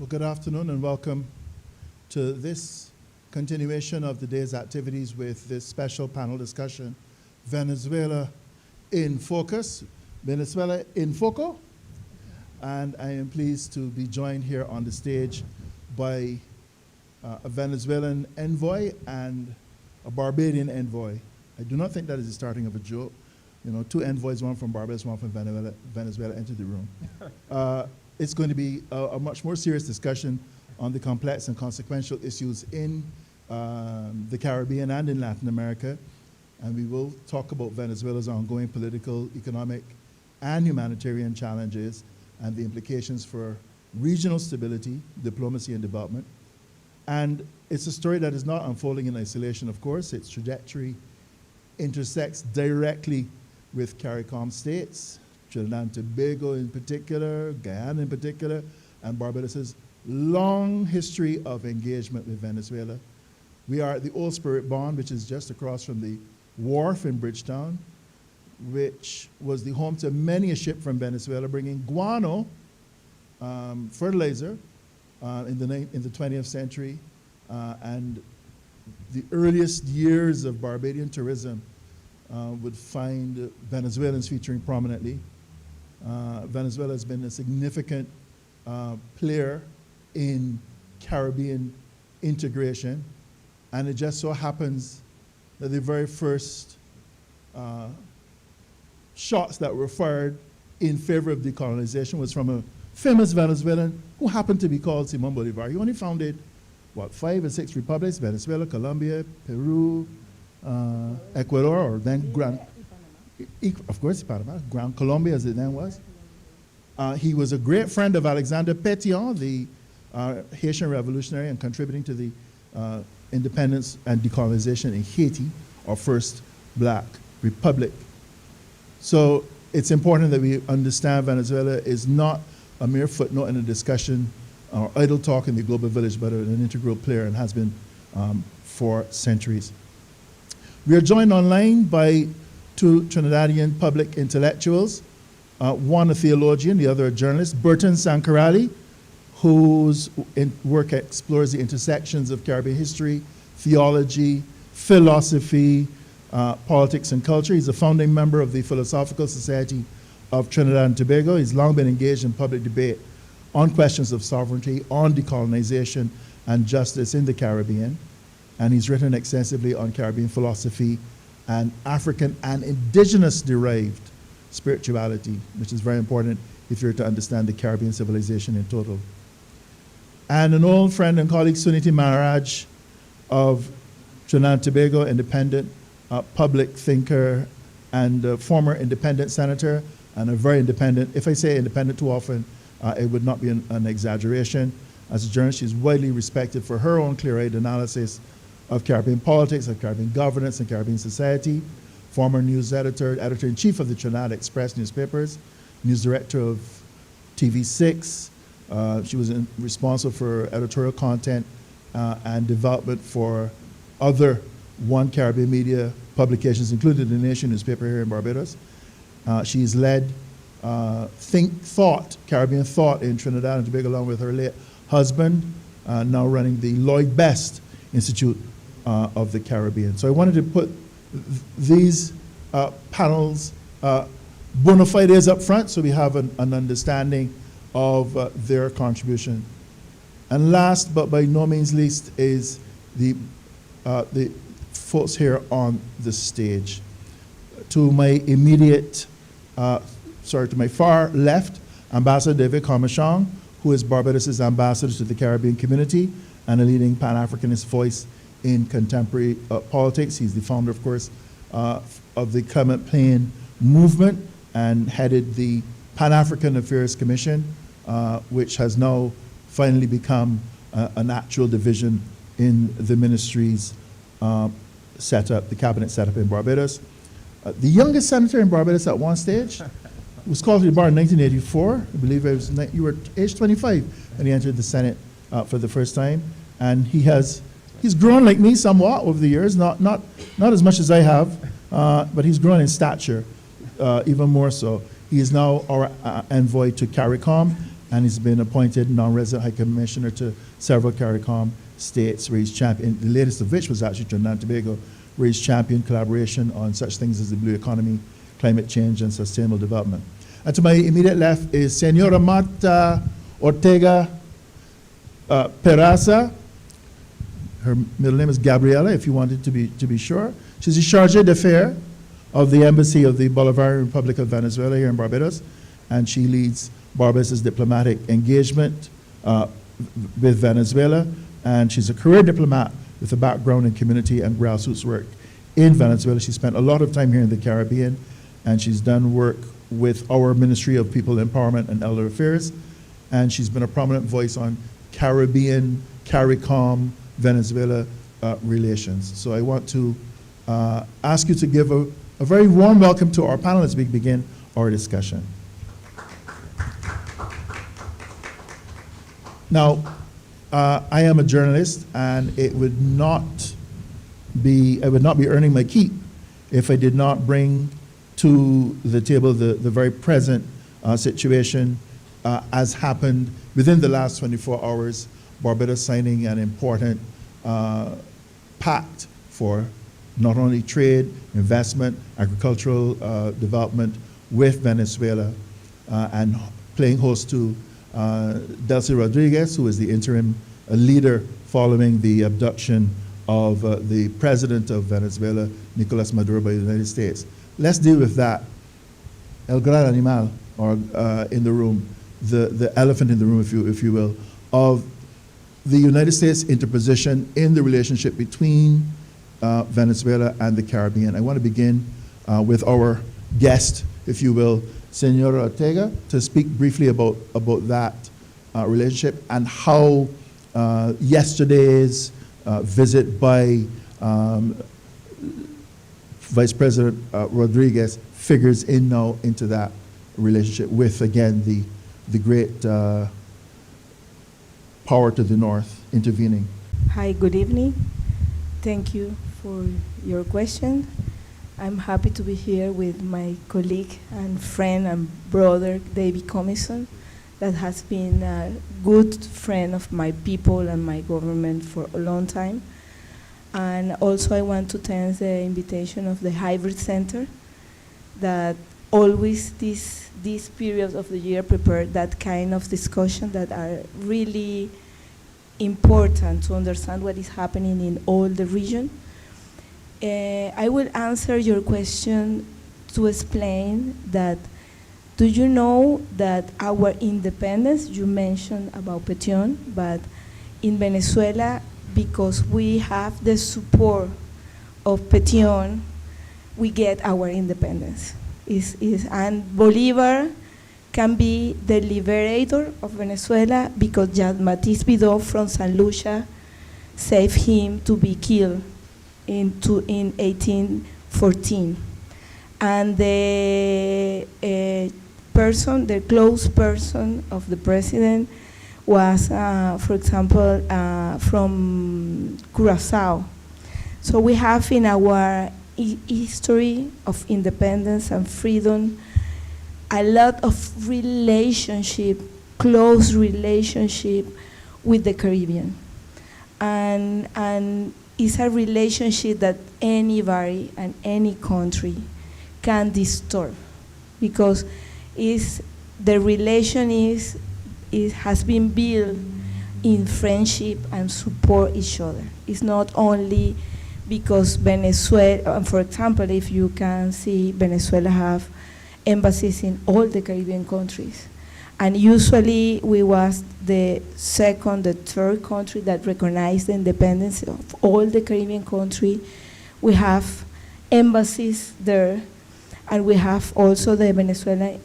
Well, good afternoon and welcome to this continuation of the day's activities with this special panel discussion, Venezuela in Focus, Venezuela in Foco. And I am pleased to be joined here on the stage by a Venezuelan envoy and a Barbadian envoy. I do not think that is the starting of a joke. You know, two envoys, one from Barbados, one from Venezuela entered the room. It's going to be a much more serious discussion on the complex and consequential issues in the Caribbean and in Latin America. And we will talk about Venezuela's ongoing political, economic, and humanitarian challenges and the implications for regional stability, diplomacy, and development. And it's a story that is not unfolding in isolation, of course. Its trajectory intersects directly with CARICOM states, Trinidad and Tobago in particular, Guyana in particular, and Barbados' long history of engagement with Venezuela. We are at the Old Spirit Bond, which is just across from the wharf in Bridgetown, which was the home to many a ship from Venezuela bringing guano, fertilizer, in the 20th century, and the earliest years of Barbadian tourism would find Venezuelans featuring prominently. Venezuela has been a significant player in Caribbean integration, and it just so happens that the very first shots that were fired in favor of decolonization was from a famous Venezuelan who happened to be called Simon Bolivar. He only founded, what, 5 or 6 republics, Venezuela, Colombia, Peru, Ecuador, or then of course, Panama, Gran Colombia as it then was. He was a great friend of Alexander Pétion, the Haitian revolutionary, and contributing to the independence and decolonization in Haiti, our first black republic. So it's important that we understand Venezuela is not a mere footnote in a discussion or idle talk in the global village, but an integral player and has been for centuries. We are joined online by two Trinidadian public intellectuals, one a theologian, the other a journalist, Burton Sankeralli, whose work explores the intersections of Caribbean history, theology, philosophy, politics, and culture. He's a founding member of the Philosophical Society of Trinidad and Tobago. He's long been engaged in public debate on questions of sovereignty, on decolonization, and justice in the Caribbean. And he's written extensively on Caribbean philosophy and African and indigenous-derived spirituality, which is very important if you're to understand the Caribbean civilization in total. And an old friend and colleague, Sunity Maharaj of Trinidad and Tobago, independent public thinker and former independent senator, and a very independent, if I say independent too often, it would not be an exaggeration. As a journalist, she's widely respected for her own clear-eyed analysis of Caribbean politics, of Caribbean governance, and Caribbean society. Former news editor, editor-in-chief of the Trinidad Express newspapers, news director of TV6. She was responsible for editorial content and development for other One Caribbean media publications, including the Nation newspaper here in Barbados. She's led Caribbean thought in Trinidad and Tobago, along with her late husband, now running the Lloyd Best Institute of the Caribbean. So I wanted to put these panels bona fides up front so we have an understanding of their contribution. And last but by no means least is the folks here on the stage. To my immediate, to my far left, Ambassador David Comissiong, who is Barbados' ambassador to the Caribbean community and a leading Pan-Africanist voice in contemporary politics. He's the founder, of course, of the Clement Plain movement and headed the Pan-African Affairs Commission, which has now finally become an actual division in the ministry's setup, the cabinet setup in Barbados. The youngest senator in Barbados at one stage was called to the bar in 1984. I believe you were age 25 when he entered the Senate for the first time. And he's grown like me somewhat over the years, not as much as I have, but he's grown in stature even more so. He is now our envoy to CARICOM. and he's been appointed non-resident High Commissioner to several CARICOM states, where he's championed, the latest of which was actually Trinidad and Tobago, where he's championed collaboration on such things as the blue economy, climate change, and sustainable development. And to my immediate left is Senora Marta Ortega Peraza. Her middle name is Gabriela, if you wanted to be sure. She's the Chargé d'Affaires of the Embassy of the Bolivarian Republic of Venezuela here in Barbados, and she leads Barbados' diplomatic engagement with Venezuela, and she's a career diplomat with a background in community and grassroots work in Venezuela. She spent a lot of time here in the Caribbean, and she's done work with our Ministry of People Empowerment and Elder Affairs, and she's been a prominent voice on Caribbean, CARICOM, Venezuela relations. So I want to ask you to give a very warm welcome to our panel as we begin our discussion. Now, I am a journalist, and I would not be earning my keep if I did not bring to the table the very present situation as happened within the last 24 hours, Barbados signing an important pact for not only trade, investment, agricultural development with Venezuela, and playing host to Delcy Rodriguez, who is the interim leader following the abduction of the president of Venezuela, Nicolas Maduro, by the United States. Let's deal with that. El gran animal, or in the room, the elephant in the room, if you will, of the United States interposition in the relationship between Venezuela and the Caribbean. I want to begin with our guest, if you will, Senora Ortega, to speak briefly about that relationship and how yesterday's visit by Vice President Rodriguez figures in now into that relationship with, again, the great power to the north intervening. Hi, good evening. Thank you for your question. I'm happy to be here with my colleague and friend and brother, David Comissiong, that has been a good friend of my people and my government for a long time. And also I want to thank the invitation of the Hybrid Center that always this period of the year prepare that kind of discussion that are really important to understand what is happening in all the region. I will answer your question to explain that, do you know that our independence, you mentioned about Petion, but in Venezuela, because we have the support of Petion, we get our independence. And Bolivar can be the liberator of Venezuela because Jean-Baptiste Bidot from San Lucia saved him to be killed in 1814. And the close person of the president was, for example, from Curacao. So we have in our history of independence and freedom a lot of relationship, close relationship with the Caribbean. And it's a relationship that anybody and any country can disturb, because the relation has been built in friendship and support each other. It's not only because Venezuela, for example, if you can see, Venezuela have embassies in all the Caribbean countries. And usually we was the second, the third country that recognized the independence of all the Caribbean country. We have embassies there, and we have also the Venezuelan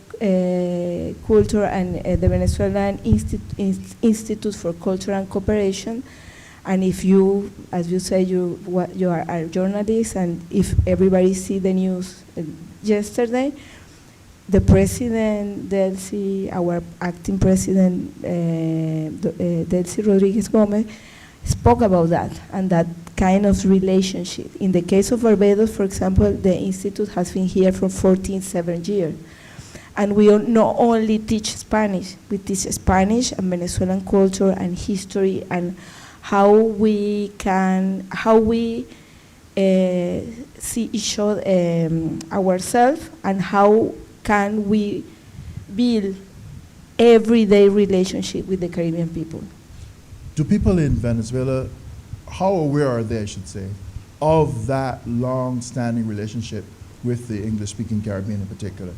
culture and the Venezuelan Institute for Culture and Cooperation. And if you, as you say, you are a journalist, and if everybody see the news yesterday, the president, Delcy, our acting president, Delcy Rodriguez Gomez, spoke about that and that kind of relationship. In the case of Barbados, for example, the institute has been here for 14 years. And we not only teach Spanish, we teach Spanish and Venezuelan culture and history and how we see each other, ourselves, and how can we build everyday relationship with the Caribbean people. Do people in Venezuela, how aware are they, I should say, of that long-standing relationship with the English-speaking Caribbean in particular?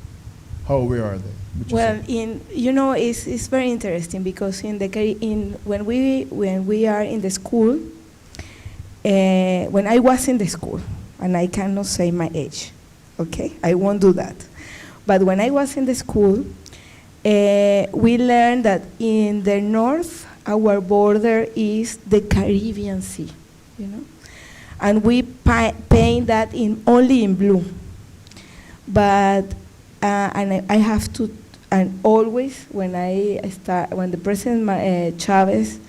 How aware are they? Well, it's very interesting because when we are in the school, when I was in the school, and I cannot say my age, okay? I won't do that. But when I was in the school, we learned that in the north, our border is the Caribbean Sea, and we paint that only in blue. But and I have to, and always when the President Chavez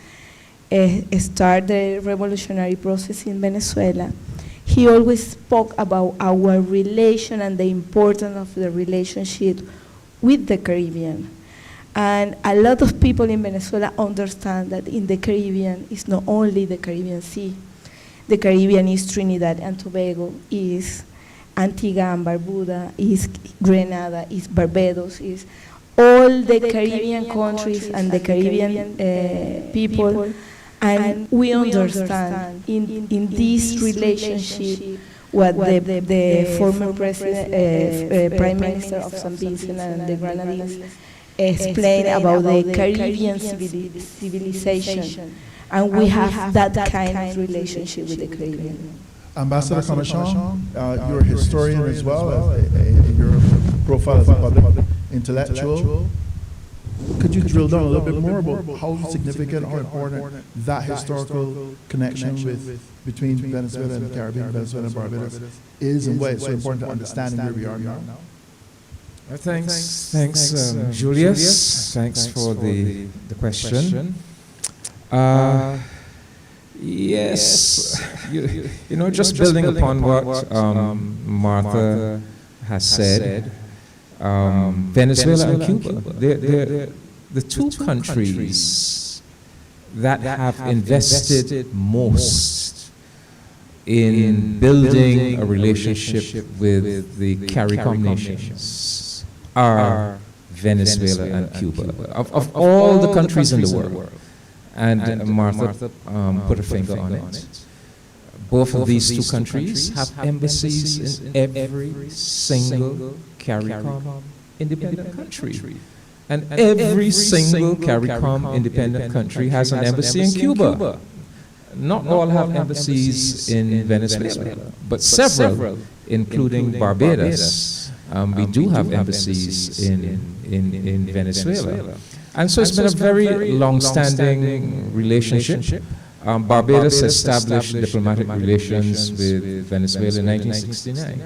started the revolutionary process in Venezuela, he always spoke about our relation and the importance of the relationship with the Caribbean. And a lot of people in Venezuela understand that in the Caribbean, it's not only the Caribbean Sea. The Caribbean is Trinidad and Tobago, is Antigua and Barbuda, is Grenada, is Barbados, is all the Caribbean countries and the Caribbean people. And we understand in this relationship what the former president, Prime Minister of St. Vincent and the Grenadines explained about the Caribbean civilization. And we have that kind of relationship with the Caribbean. Ambassador Comissiong, you're a historian as well, your profile as a public intellectual. Could you drill down a little bit more about how significant or important that historical connection between Venezuela and the Caribbean, Venezuela and Barbados is, and why it's so important to understanding where we are now? Thanks, Julius. Thanks for the question. Yes, just building upon what Martha has said, Venezuela and Cuba, they're the two countries that have invested most in building a relationship with the CARICOM nations are Venezuela and Cuba. Of all the countries in the world, and Martha put a finger on it. Both of these two countries have embassies in every single CARICOM independent country. And every single CARICOM independent country has an embassy in Cuba. Not all have embassies in Venezuela, but several, including Barbados. We do have embassies in Venezuela. And so it's been a very long-standing relationship. Barbados established diplomatic relations with Venezuela in 1969,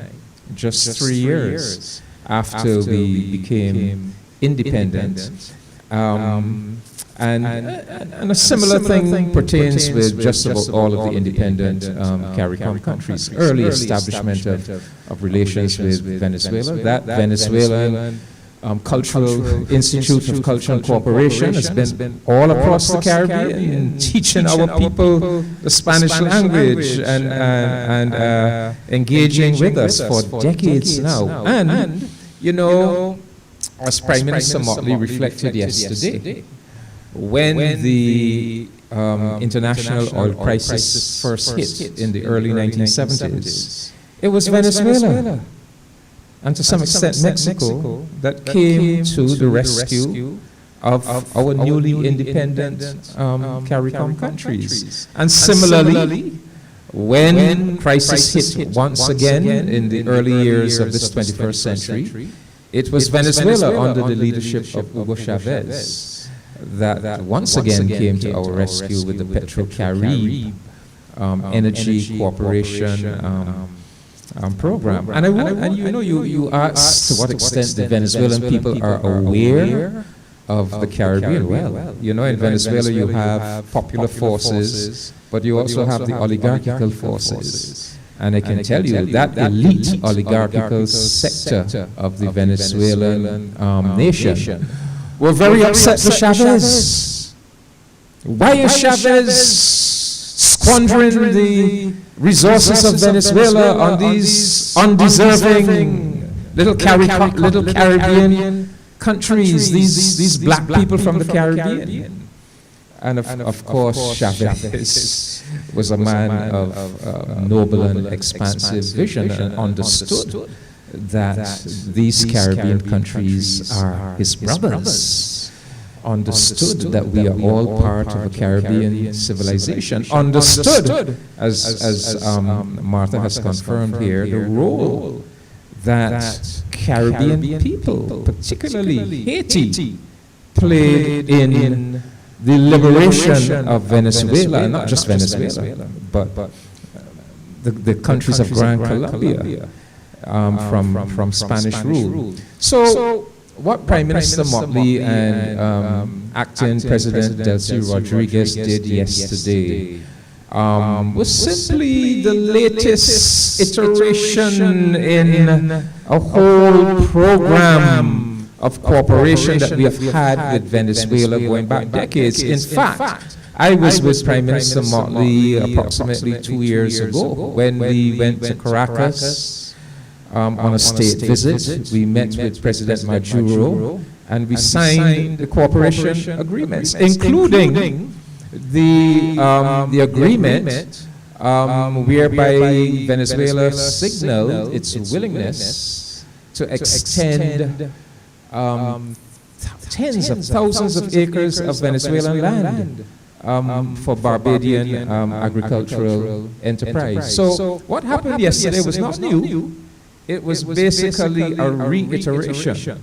just 3 years after we became independent. And a similar thing pertains with just about all of the independent CARICOM countries. Early establishment of relations with Venezuela. That Venezuelan Cultural Institute of Culture and Cooperation has been all across the Caribbean, teaching our people the Spanish language and engaging with us for decades now. And, as Prime Minister Motley reflected yesterday, when the international oil crisis first hit in the early 1970s, it was Venezuela, and to some extent Mexico, that came to the rescue of our newly independent CARICOM countries. And similarly, when crisis hit once again in the early years of this 21st century, it was Venezuela under the leadership of Hugo Chavez that once again came to our rescue with the Petro-Carib energy cooperation program. And you asked to what extent the Venezuelan people are aware of the Caribbean. Well, in Venezuela you have popular forces, but you also have the oligarchical forces. And I can tell you that elite oligarchical sector of the Venezuelan nation were very upset with Chavez. Why is Chavez squandering the resources of Venezuela on these undeserving little Caribbean countries, these black people from the Caribbean? And of course, Chavez was a man of noble and expansive vision and understood that these Caribbean countries are his brothers, understood that we are all part of a Caribbean civilization, understood, as Martha has confirmed here, the role that Caribbean people, particularly Haiti, played in the liberation of Venezuela, not just Venezuela, but the countries of Grand Colombia from Spanish rule. So what Prime Minister Motley and Acting President Delcy Rodriguez did yesterday was simply the latest iteration in a whole program of cooperation that we have had with Venezuela going back decades. In fact, I was with Prime Minister Motley approximately 2 years ago when we went to Caracas on a state visit. We met with President Maduro and we signed the cooperation agreements, including the agreement whereby Venezuela signaled its willingness to extend tens of thousands of acres of Venezuelan land for Barbadian agricultural enterprise. So what happened yesterday was not new. It was basically a reiteration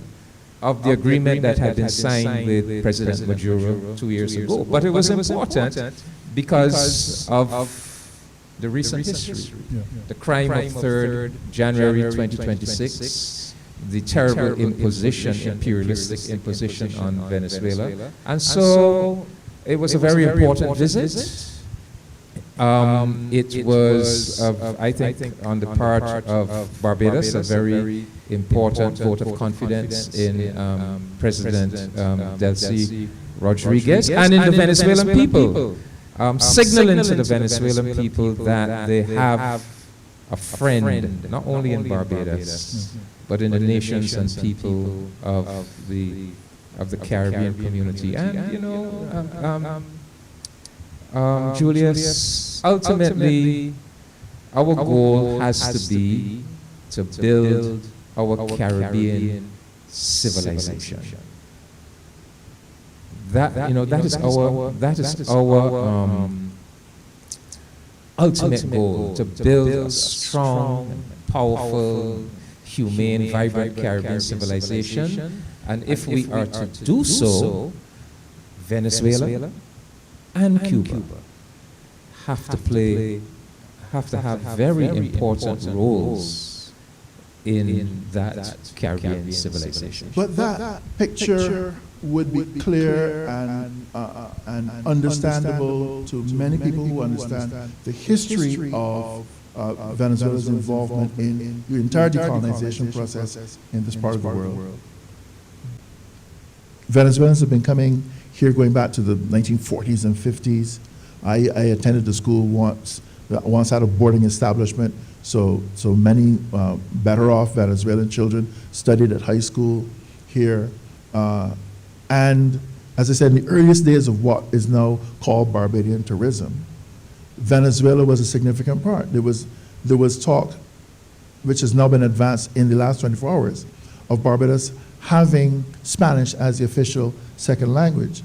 of the agreement that had been signed with President Maduro 2 years ago. But it was important because of the recent history. The crime of 3rd January 2026, the terrible imposition, imperialistic imposition on Venezuela. And so it was a very important visit. It was, I think, on the part of Barbados, a very important vote of confidence in President Delcy Rodriguez and in the Venezuelan people, signaling to the Venezuelan people that they have a friend, not only in Barbados, but in the nations and people of the Caribbean community. And, you know, Julius, ultimately, our goal has to be to build our Caribbean civilization. That, you know, that is our ultimate goal, to build a strong, powerful, humane, vibrant Caribbean civilization. And if we are to do so, Venezuela and Cuba have to have very important roles in that Caribbean civilization. But that picture would be clear and understandable to many people who understand the history of Venezuela's involvement in the entire decolonization process in this part of the world. Venezuelans have been coming here going back to the 1940s and 50s. I attended the school once had a boarding establishment, so many better off Venezuelan children studied at high school here. And as I said, in the earliest days of what is now called Barbadian tourism, Venezuela was a significant part. There was talk, which has now been advanced in the last 24 hours, of Barbados having Spanish as the official second language.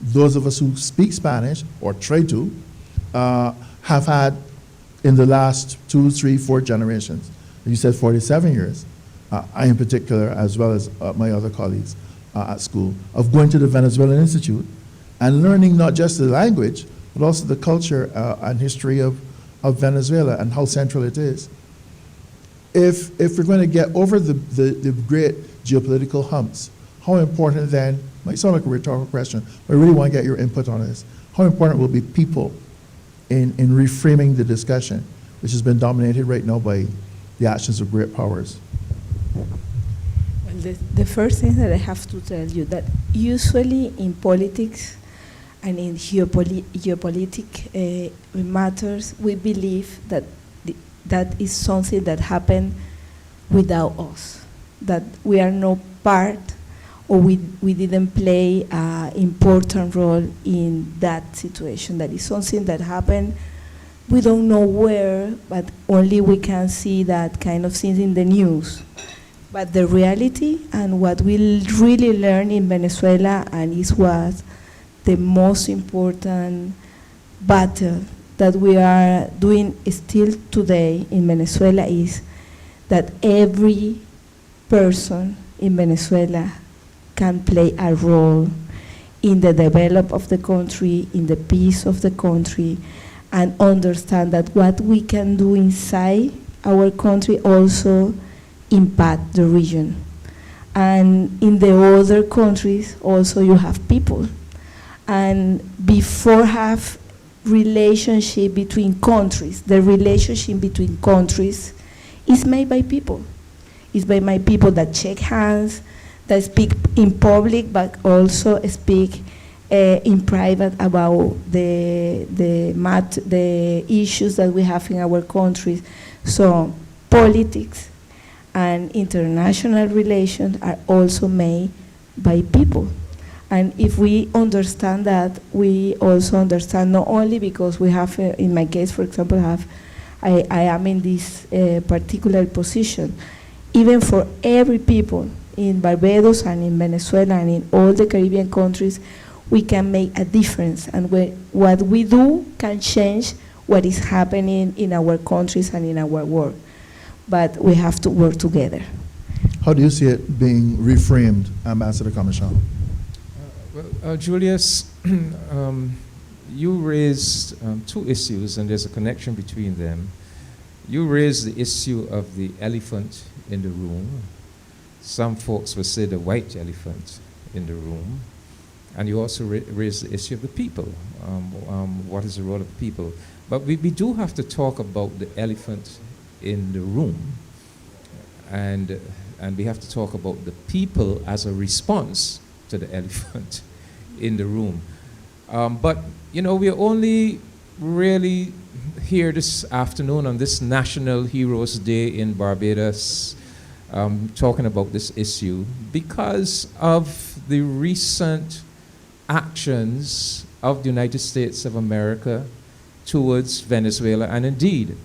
Those of us who speak Spanish, or try to, have had in the last 2, 3, 4 generations. You said 47 years. I in particular, as well as my other colleagues at school, of going to the Venezuelan Institute and learning not just the language, but also the culture and history of Venezuela and how central it is. If we're going to get over the great geopolitical humps, how important then, might sound like a rhetorical question, but I really want to get your input on this, how important will be people in reframing the discussion? which has been dominated right now by the actions of great powers? Well, the first thing that I have to tell you that usually in politics and in geopolitical matters, we believe that that is something that happened without us, that we are no part or we didn't play an important role in that situation. That is something that happened, we don't know where, but only we can see that kind of things in the news. But the reality and what we really learn in Venezuela, and is what the most important battle that we are doing still today in Venezuela, is that every person in Venezuela can play a role in the development of the country, in the peace of the country, and understand that what we can do inside our country also impact the region. And in the other countries also you have people. And before have relationship between countries, the relationship between countries is made by people. It's by my people that shake hands, that speak in public, but also speak in private about the issues that we have in our countries. So politics and international relations are also made by people. And if we understand that, we also understand not only because we have, in my case, for example, I am in this particular position, even for every people in Barbados and in Venezuela and in all the Caribbean countries, we can make a difference. And what we do can change what is happening in our countries and in our world. But we have to work together. How do you see it being reframed, Ambassador Comissiong? Julius, you raised two issues, and there's a connection between them. You raised the issue of the elephant in the room. Some folks would say the white elephant in the room. And you also raised the issue of the people. What is the role of the people? But we do have to talk about the elephant in the room. And we have to talk about the people as a response to the elephant in the room. But, you know, we're only really here this afternoon on this National Heroes Day in Barbados, talking about this issue because of the recent actions of the United States of America towards Venezuela and indeed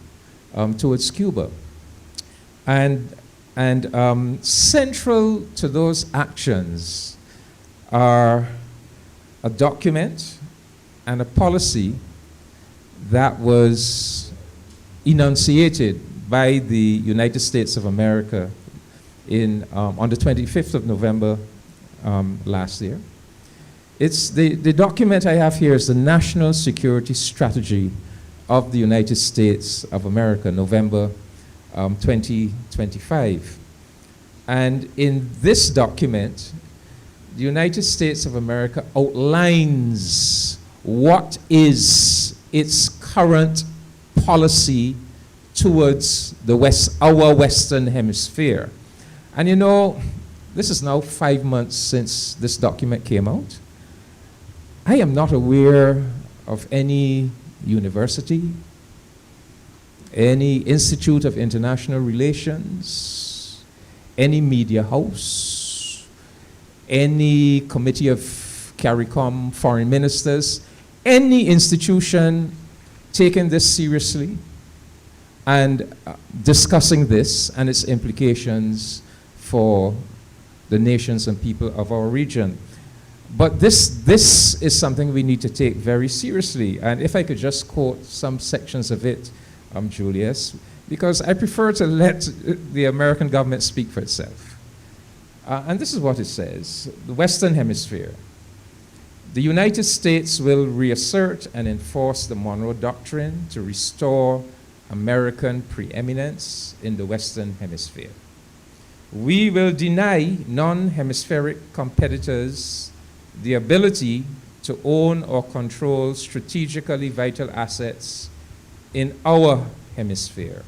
towards Cuba. And central to those actions are a document and a policy that was enunciated by the United States of America on the 25th of November last year. It's the document I have here is the National Security Strategy of the United States of America, November 2025. And in this document, the United States of America outlines what is its current policy towards our Western Hemisphere. And you know, this is now 5 months since this document came out. I am not aware of any university, any Institute of International Relations, any media house, any committee of CARICOM foreign ministers, any institution taking this seriously and discussing this and its implications for the nations and people of our region. But this is something we need to take very seriously. And if I could just quote some sections of it, Julius, because I prefer to let the American government speak for itself. And this is what it says: the Western Hemisphere. The United States will reassert and enforce the Monroe Doctrine to restore American preeminence in the Western Hemisphere. We will deny non-hemispheric competitors the ability to own or control strategically vital assets in our hemisphere.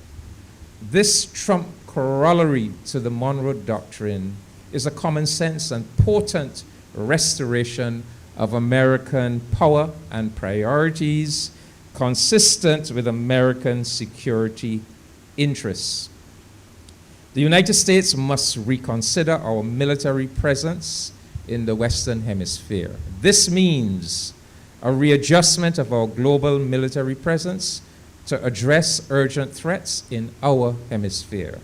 This Trump corollary to the Monroe Doctrine is a common sense and potent restoration of American power and priorities consistent with American security interests. The United States must reconsider our military presence in the Western Hemisphere. This means a readjustment of our global military presence to address urgent threats in our hemisphere,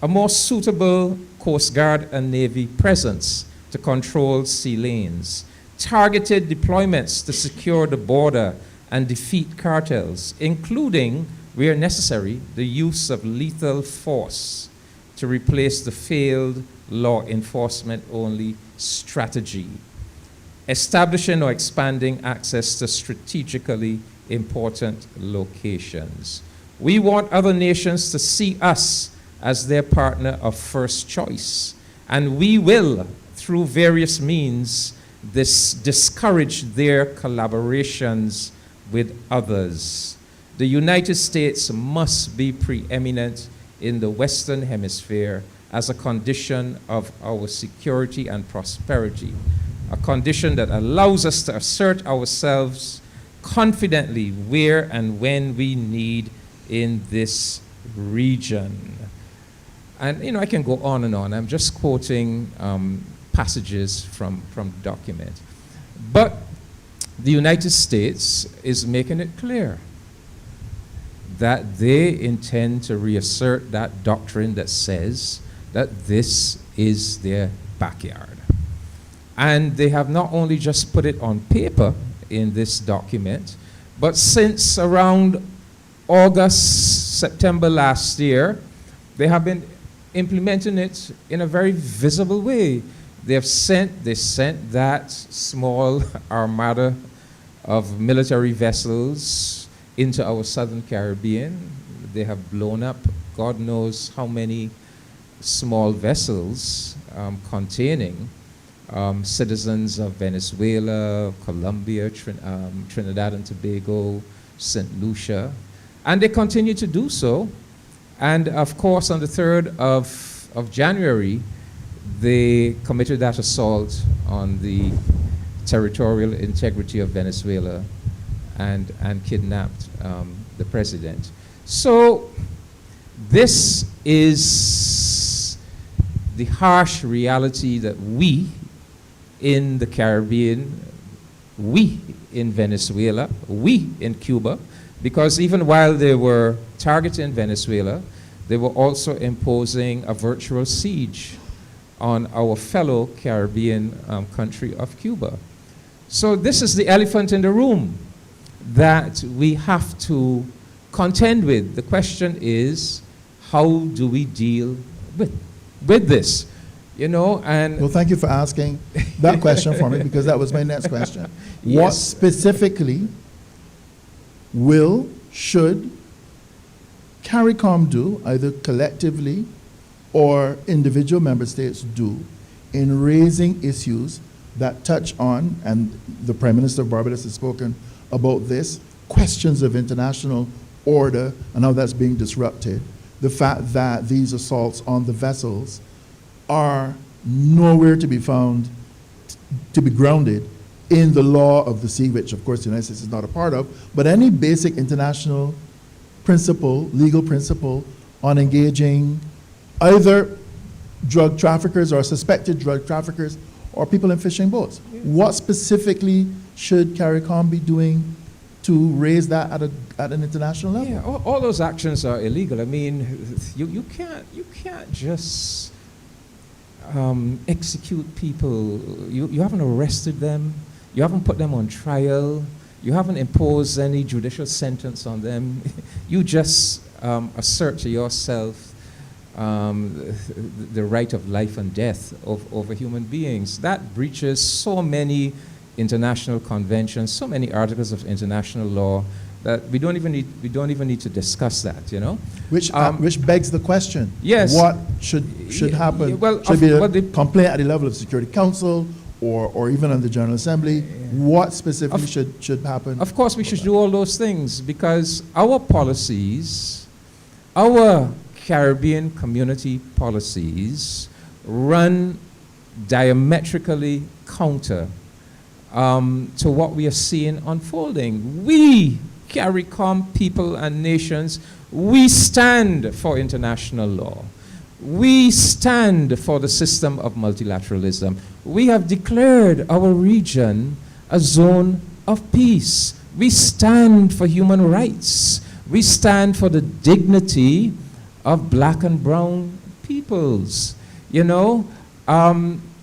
a more suitable Coast Guard and Navy presence to control sea lanes, targeted deployments to secure the border and defeat cartels, including, where necessary, the use of lethal force to replace the failed law enforcement only strategy, establishing or expanding access to strategically important locations. We want other nations to see us as their partner of first choice, and we will, through various means, discourage their collaborations with others. The United States must be preeminent in the Western Hemisphere as a condition of our security and prosperity, a condition that allows us to assert ourselves confidently where and when we need in this region. And, you know, I can go on and on. I'm just quoting passages from the document. But the United States is making it clear that they intend to reassert that doctrine that says that this is their backyard. And they have not only just put it on paper in this document, but since around August, September last year, they have been implementing it in a very visible way. They sent that small armada of military vessels into our southern Caribbean. They have blown up God knows how many small vessels containing citizens of Venezuela, Colombia, Trinidad and Tobago, St. Lucia, and they continue to do so. And of course, on the 3rd of January, they committed that assault on the territorial integrity of Venezuela and kidnapped the president. So this is the harsh reality that we in the Caribbean, we in Venezuela, we in Cuba, because even while they were targeting Venezuela, they were also imposing a virtual siege on our fellow Caribbean country of Cuba. So this is the elephant in the room that we have to contend with. The question is, how do we deal with this? You know, and well, thank you for asking that question for me, because that was my next question. Yes. What specifically should CARICOM do, either collectively or individual member states do, in raising issues that touch on, and the Prime Minister of Barbados has spoken about this, questions of international order and how that's being disrupted, the fact that these assaults on the vessels are nowhere to be found, to be grounded in the law of the sea, which of course the United States is not a part of, but any basic international principle, legal principle on engaging either drug traffickers or suspected drug traffickers or people in fishing boats. What specifically should CARICOM be doing to raise that at an international level? Yeah, all those actions are illegal. I mean, you can't just execute people. You haven't arrested them. You haven't put them on trial. You haven't imposed any judicial sentence on them. You just assert to yourself the right of life and death over human beings. That breaches so many international conventions, so many articles of international law that we don't even need to discuss that, you know. Which begs the question. Yes. What should happen? Well, should be a complaint at the level of Security Council or even on the General Assembly? What specifically should happen? Of course, we should do all those things, because our policies our Caribbean community policies run diametrically counter to what we are seeing unfolding. We, CARICOM people and nations, we stand for international law. We stand for the system of multilateralism. We have declared our region a zone of peace. We stand for human rights. We stand for the dignity of black and brown peoples, you know.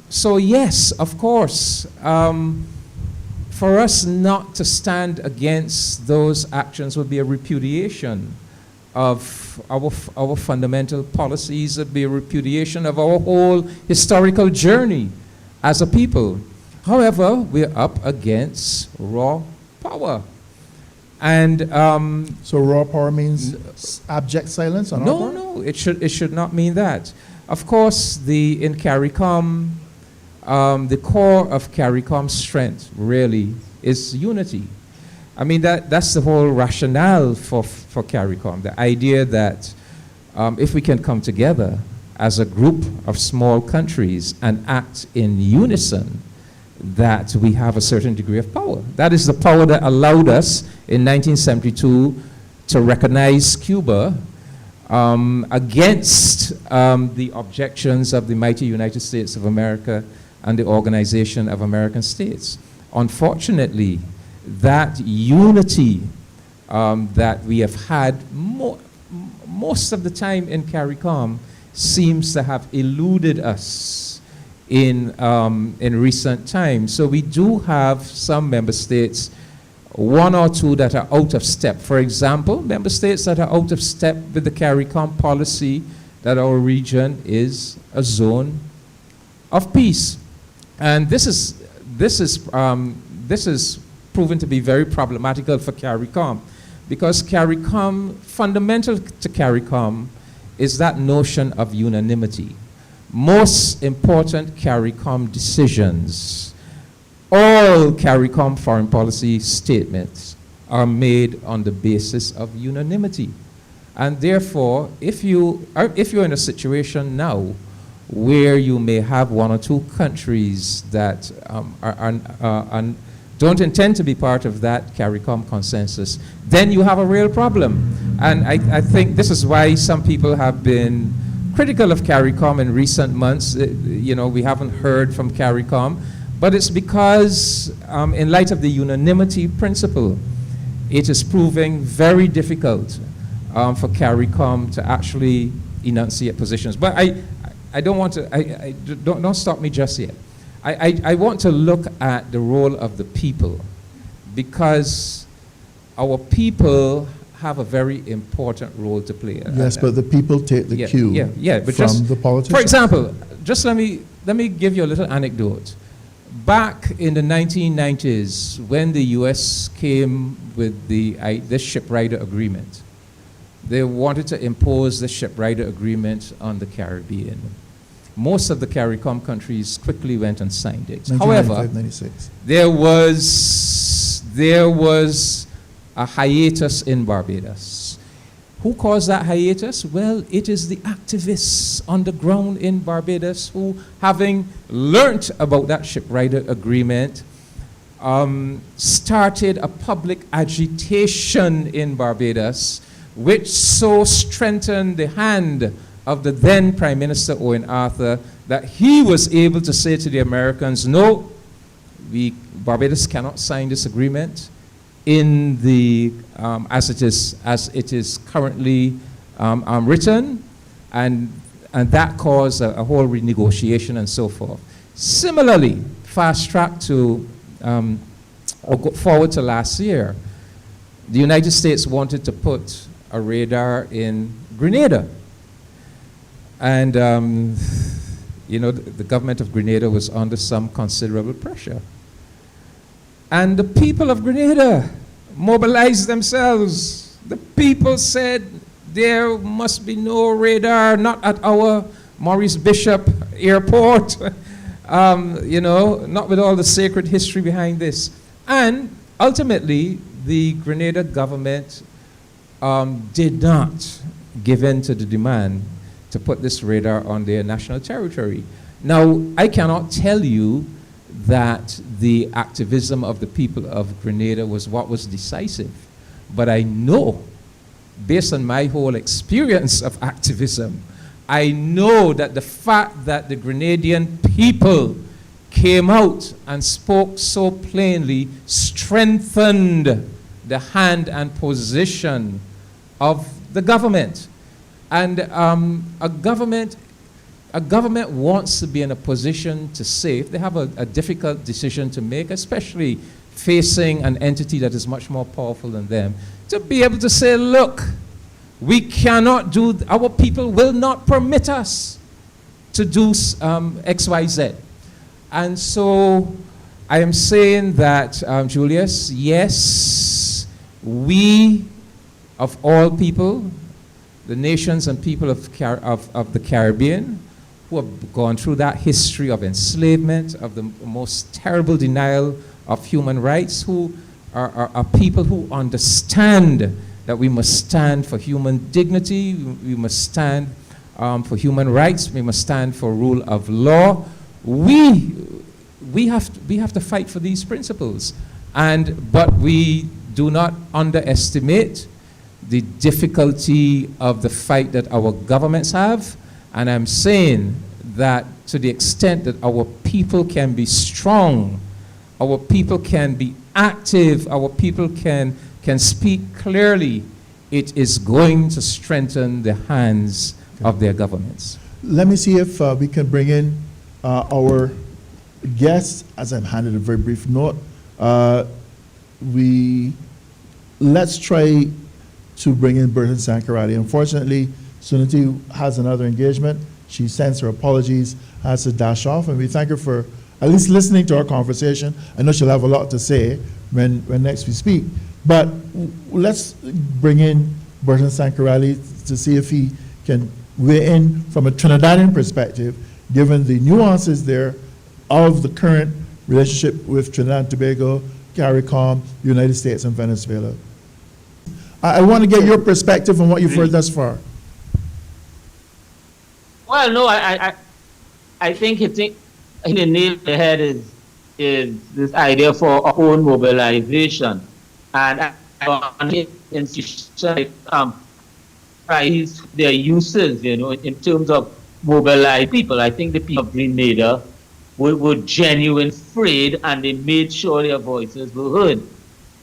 So yes, of course, for us not to stand against those actions would be a repudiation of our fundamental policies, would be a repudiation of our whole historical journey as a people. However, we're up against raw power. And so raw power means abject silence on our part? No, it should not mean that. Of course, in CARICOM, the core of CARICOM's strength really is unity. I mean, that's the whole rationale for CARICOM, the idea that if we can come together as a group of small countries and act in unison, that we have a certain degree of power. That is the power that allowed us in 1972 to recognize Cuba against the objections of the mighty United States of America and the Organization of American States. Unfortunately, that unity that we have had most of the time in CARICOM seems to have eluded us in recent times. So we do have some member states, one or two that are out of step. For example, member states that are out of step with the CARICOM policy that our region is a zone of peace. And this is proven to be very problematical for CARICOM, because CARICOM, fundamental to CARICOM, is that notion of unanimity. Most important CARICOM decisions, all CARICOM foreign policy statements are made on the basis of unanimity. And therefore, if you're in a situation now where you may have one or two countries that don't intend to be part of that CARICOM consensus, then you have a real problem. And I think this is why some people have been critical of CARICOM in recent months. We haven't heard from CARICOM, but it's because in light of the unanimity principle, it is proving very difficult for CARICOM to actually enunciate positions. But I don't want to, don't stop me just yet. I want to look at the role of the people, because our people have a very important role to play. Yes, but the people take the cue from the politicians. For example, just let me give you a little anecdote. Back in the 1990s, when the U.S. came with this ship-rider agreement, they wanted to impose the ship-rider agreement on the Caribbean. Most of the CARICOM countries quickly went and signed it. However, 96. there was a hiatus in Barbados. Who caused that hiatus? Well, it is the activists on the ground in Barbados who, having learnt about that ship-rider agreement, started a public agitation in Barbados, which so strengthened the hand of the then Prime Minister Owen Arthur that he was able to say to the Americans, no, Barbados cannot sign this agreement in the as it is currently written, and that caused a whole renegotiation and so forth. Similarly, fast track to or go forward to last year, the United States wanted to put a radar in Grenada. And, the government of Grenada was under some considerable pressure. And the people of Grenada mobilized themselves. The people said there must be no radar, not at our Maurice Bishop Airport, not with all the sacred history behind this. And ultimately, the Grenada government did not given to the demand to put this radar on their national territory. Now, I cannot tell you that the activism of the people of Grenada was what was decisive, but I know, based on my whole experience of activism, I know that the fact that the Grenadian people came out and spoke so plainly strengthened the hand and position of the government. And a government wants to be in a position to say, if they have a difficult decision to make, especially facing an entity that is much more powerful than them, to be able to say, look, we cannot do, our people will not permit us to do X, Y, Z. And so I am saying that, Julius, yes, we, of all people, the nations and people of the Caribbean, who have gone through that history of enslavement, of the most terrible denial of human rights, who are people who understand that we must stand for human dignity, we must stand for human rights, we must stand for rule of law. We have to fight for these principles, but we do not underestimate the difficulty of the fight that our governments have. And I'm saying that to the extent that our people can be strong, our people can be active, our people can speak clearly, it is going to strengthen the hands of their governments. Let me see if we can bring in our guests, as I'm handed a very brief note. Let's try to bring in Burton Sankeralli. Unfortunately, Sunity has another engagement. She sends her apologies, has to dash off, and we thank her for at least listening to our conversation. I know she'll have a lot to say when next we speak. But let's bring in Burton Sankeralli to see if he can weigh in from a Trinidadian perspective, given the nuances there of the current relationship with Trinidad and Tobago, CARICOM, the United States, and Venezuela. I want to get your perspective on what you've heard thus far. Well, no, I think hitting the nail on the head is this idea for our own mobilization. And institutions prize their uses, in terms of mobilize people. I think the people of Grenada were genuine afraid, and they made sure their voices were heard.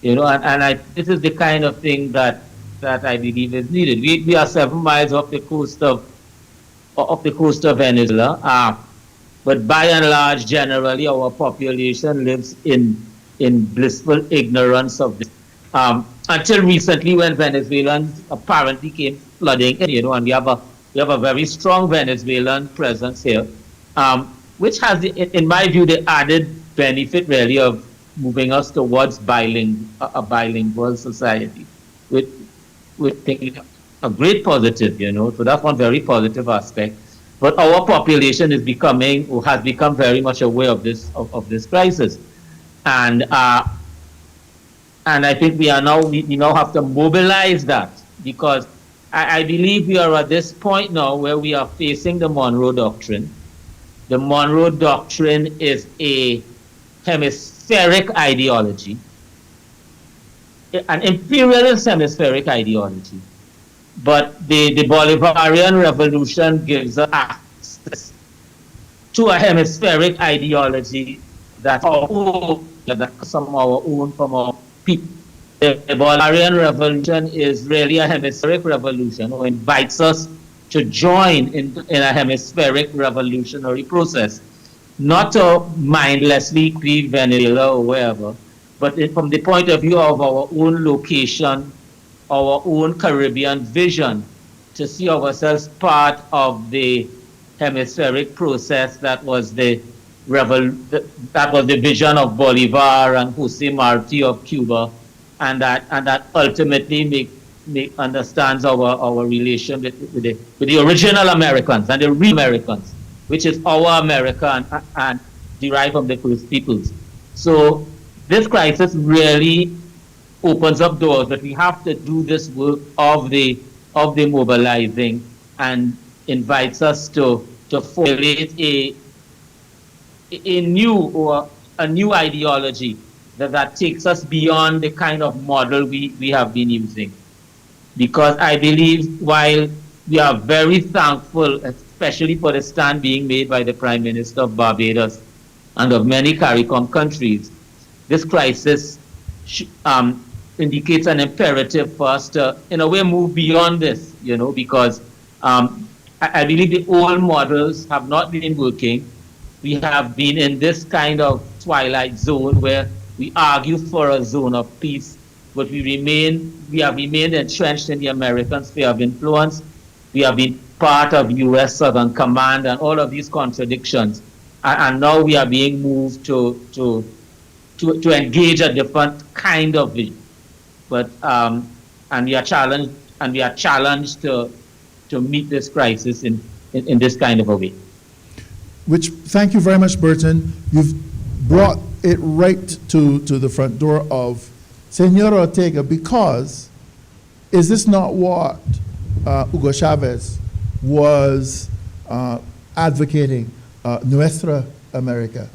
This is the kind of thing that I believe is needed. We are 7 miles off the coast of Venezuela, but by and large, generally, our population lives in blissful ignorance of this. Until recently, when Venezuelans apparently came flooding in, and we have a very strong Venezuelan presence here, which has, in my view, the added benefit really of moving us towards a bilingual society, with a great positive, so that's one very positive aspect. But our population has become very much aware of this crisis, and I think we now have to mobilize that, because I believe we are at this point now where we are facing the Monroe Doctrine. The Monroe Doctrine is a hemispheric ideology, an imperialist hemispheric ideology. But the Bolivarian Revolution gives us access to a hemispheric ideology that some of our own from our people. The Bolivarian Revolution is really a hemispheric revolution, who invites us to join in a hemispheric revolutionary process, not to mindlessly leave Venezuela or wherever, but from the point of view of our own location, our own Caribbean vision, to see ourselves part of the hemispheric process that was the vision of Bolivar and Jose Marti of Cuba, and that ultimately understands our relation with the original Americans and the real Americans, which is our America and derived from the First Peoples. So this crisis really opens up doors, but we have to do this work of the of the mobilizing and invites us to formulate a new ideology that takes us beyond the kind of model we have been using. Because I believe while we are very thankful, especially for the stand being made by the Prime Minister of Barbados and of many CARICOM countries, this crisis indicates an imperative for us to, in a way, move beyond this, because I believe the old models have not been working. We have been in this kind of twilight zone where we argue for a zone of peace, but we have remained entrenched in the American sphere of influence. We have been part of U.S. Southern Command and all of these contradictions. And now we are being moved to engage a different kind of vision. But and we are challenged to meet this crisis in this kind of a way. Which, thank you very much, Burton. You've brought it right to the front door of Senor Ortega, because is this not what Hugo Chavez was advocating? Nuestra America,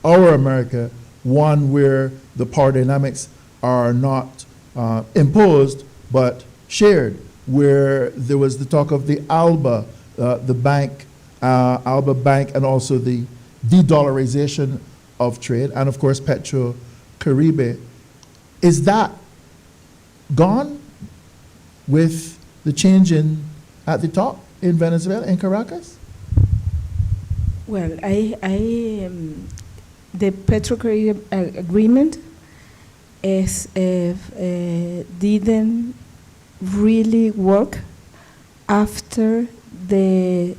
our America, one where the power dynamics are not imposed but shared, where there was the talk of the ALBA, the bank, ALBA Bank, and also the de-dollarization of trade, and of course Petro-Caribe. Is that gone with the change at the top in Venezuela, in Caracas? Well, the Petro-Caribe agreement didn't really work after the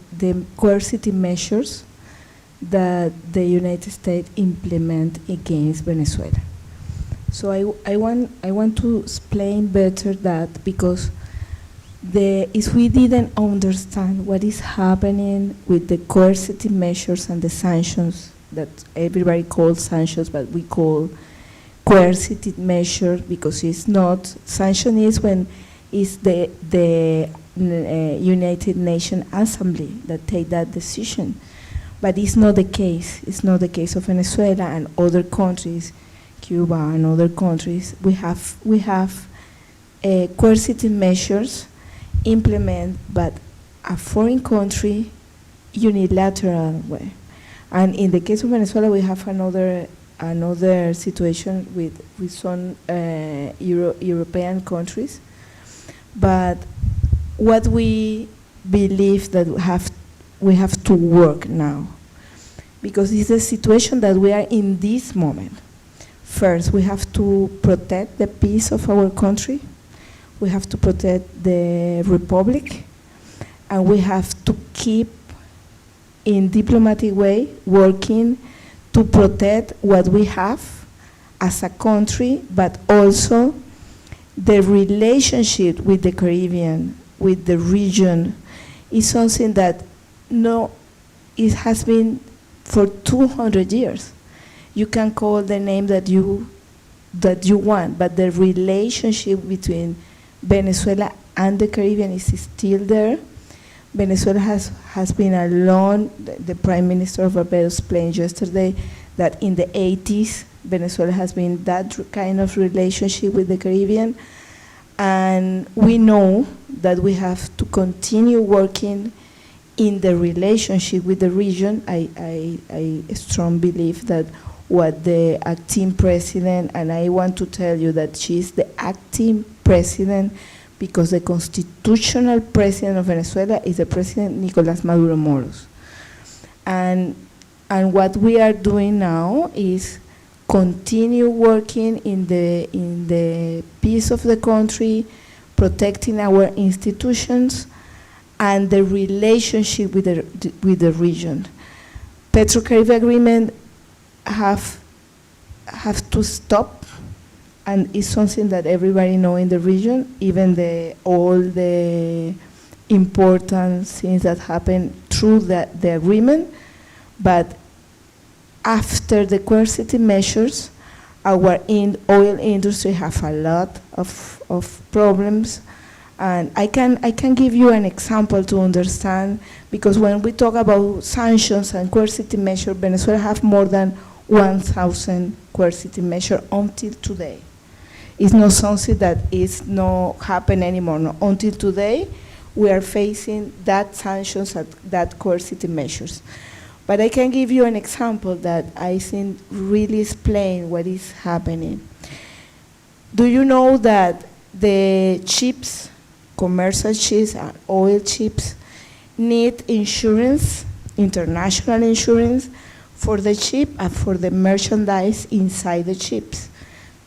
coercive measures that the United States implement against Venezuela. So I want to explain better that, because if we didn't understand what is happening with the coercive measures and the sanctions that everybody calls sanctions, but we call coercive measure, because it's not, sanction is when it's the United Nations Assembly that take that decision. But it's not the case. It's not the case of Venezuela and other countries, Cuba and other countries. We have coercive measures implement, but a foreign country unilateral way. And in the case of Venezuela, we have another situation with some European countries. But what we believe that we have to work now, because it's a situation that we are in this moment. First, we have to protect the peace of our country. We have to protect the republic, and we have to keep, in diplomatic way, working to protect what we have as a country, but also the relationship with the Caribbean, with the region, is something that it has been for 200 years. You can call the name that you want, but the relationship between Venezuela and the Caribbean is still there. Venezuela has been alone. The Prime Minister of Barbados explained yesterday that in the 80s, Venezuela has been that kind of relationship with the Caribbean. And we know that we have to continue working in the relationship with the region. I strongly believe that what the acting president, and I want to tell you that she's the acting president because the constitutional president of Venezuela is the President Nicolás Maduro Moros. And what we are doing now is continue working in the peace of the country, protecting our institutions, and the relationship with the region. Petro-Caribe agreement have to stop, and it's something that everybody know in the region, even all the important things that happen through the agreement. But after the coercive measures, our oil industry have a lot of problems, And I can give you an example to understand, because when we talk about sanctions and coercive measures, Venezuela have more than 1,000 coercive measures until today. It's not something that is not happen anymore. No. Until today, we are facing that sanctions and that coercive measures. But I can give you an example that I think really explains what is happening. Do you know that the chips, commercial chips and oil chips, need insurance, international insurance, for the chip and for the merchandise inside the chips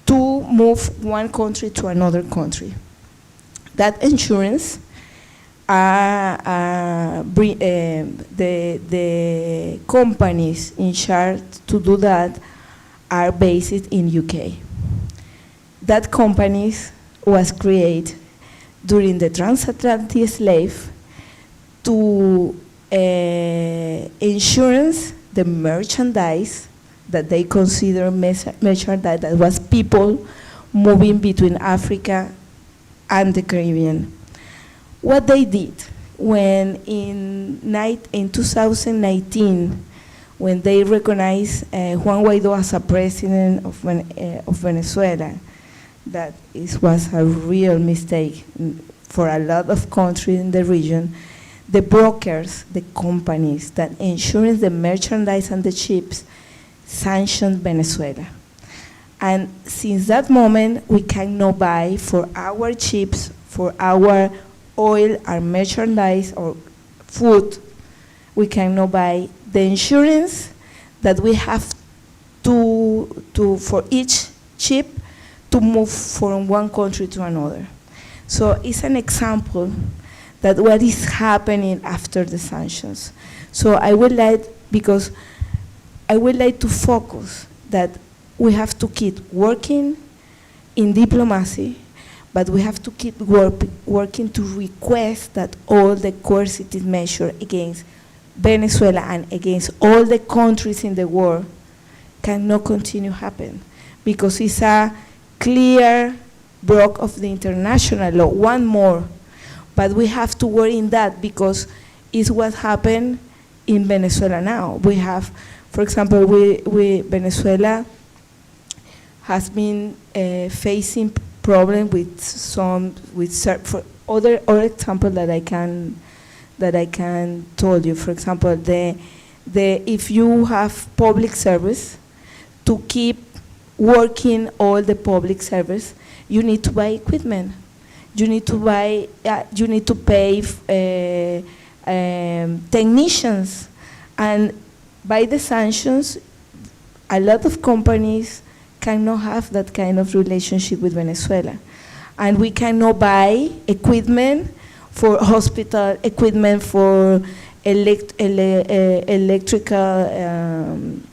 to move one country to another country? That insurance, the companies in charge to do that are based in UK. That companies was created during the transatlantic slave to insurance the merchandise that they consider merchandise, that was people moving between Africa and the Caribbean. What they did when in 2019, when they recognized Juan Guaido as a president of Venezuela, that it was a real mistake for a lot of countries in the region. The brokers, the companies that insure the merchandise and the chips, sanctioned Venezuela. And since that moment, we cannot buy for our chips, for our oil, our merchandise, or food, we cannot buy the insurance that we have to for each chip to move from one country to another. So it's an example that what is happening after the sanctions. So I would like to focus that we have to keep working in diplomacy, but we have to keep working to request that all the coercive measures against Venezuela and against all the countries in the world cannot continue happen, because it's a clear breach of the international law, one more. But we have to worry in that, because it's what happened in Venezuela now. We have, for example, Venezuela has been facing problems for other example that I can tell you. For example, if you have public service, to keep working all the public service, you need to buy equipment. You need to buy. You need to pay technicians, and by the sanctions, a lot of companies cannot have that kind of relationship with Venezuela, and we cannot buy equipment for hospital, equipment for electrical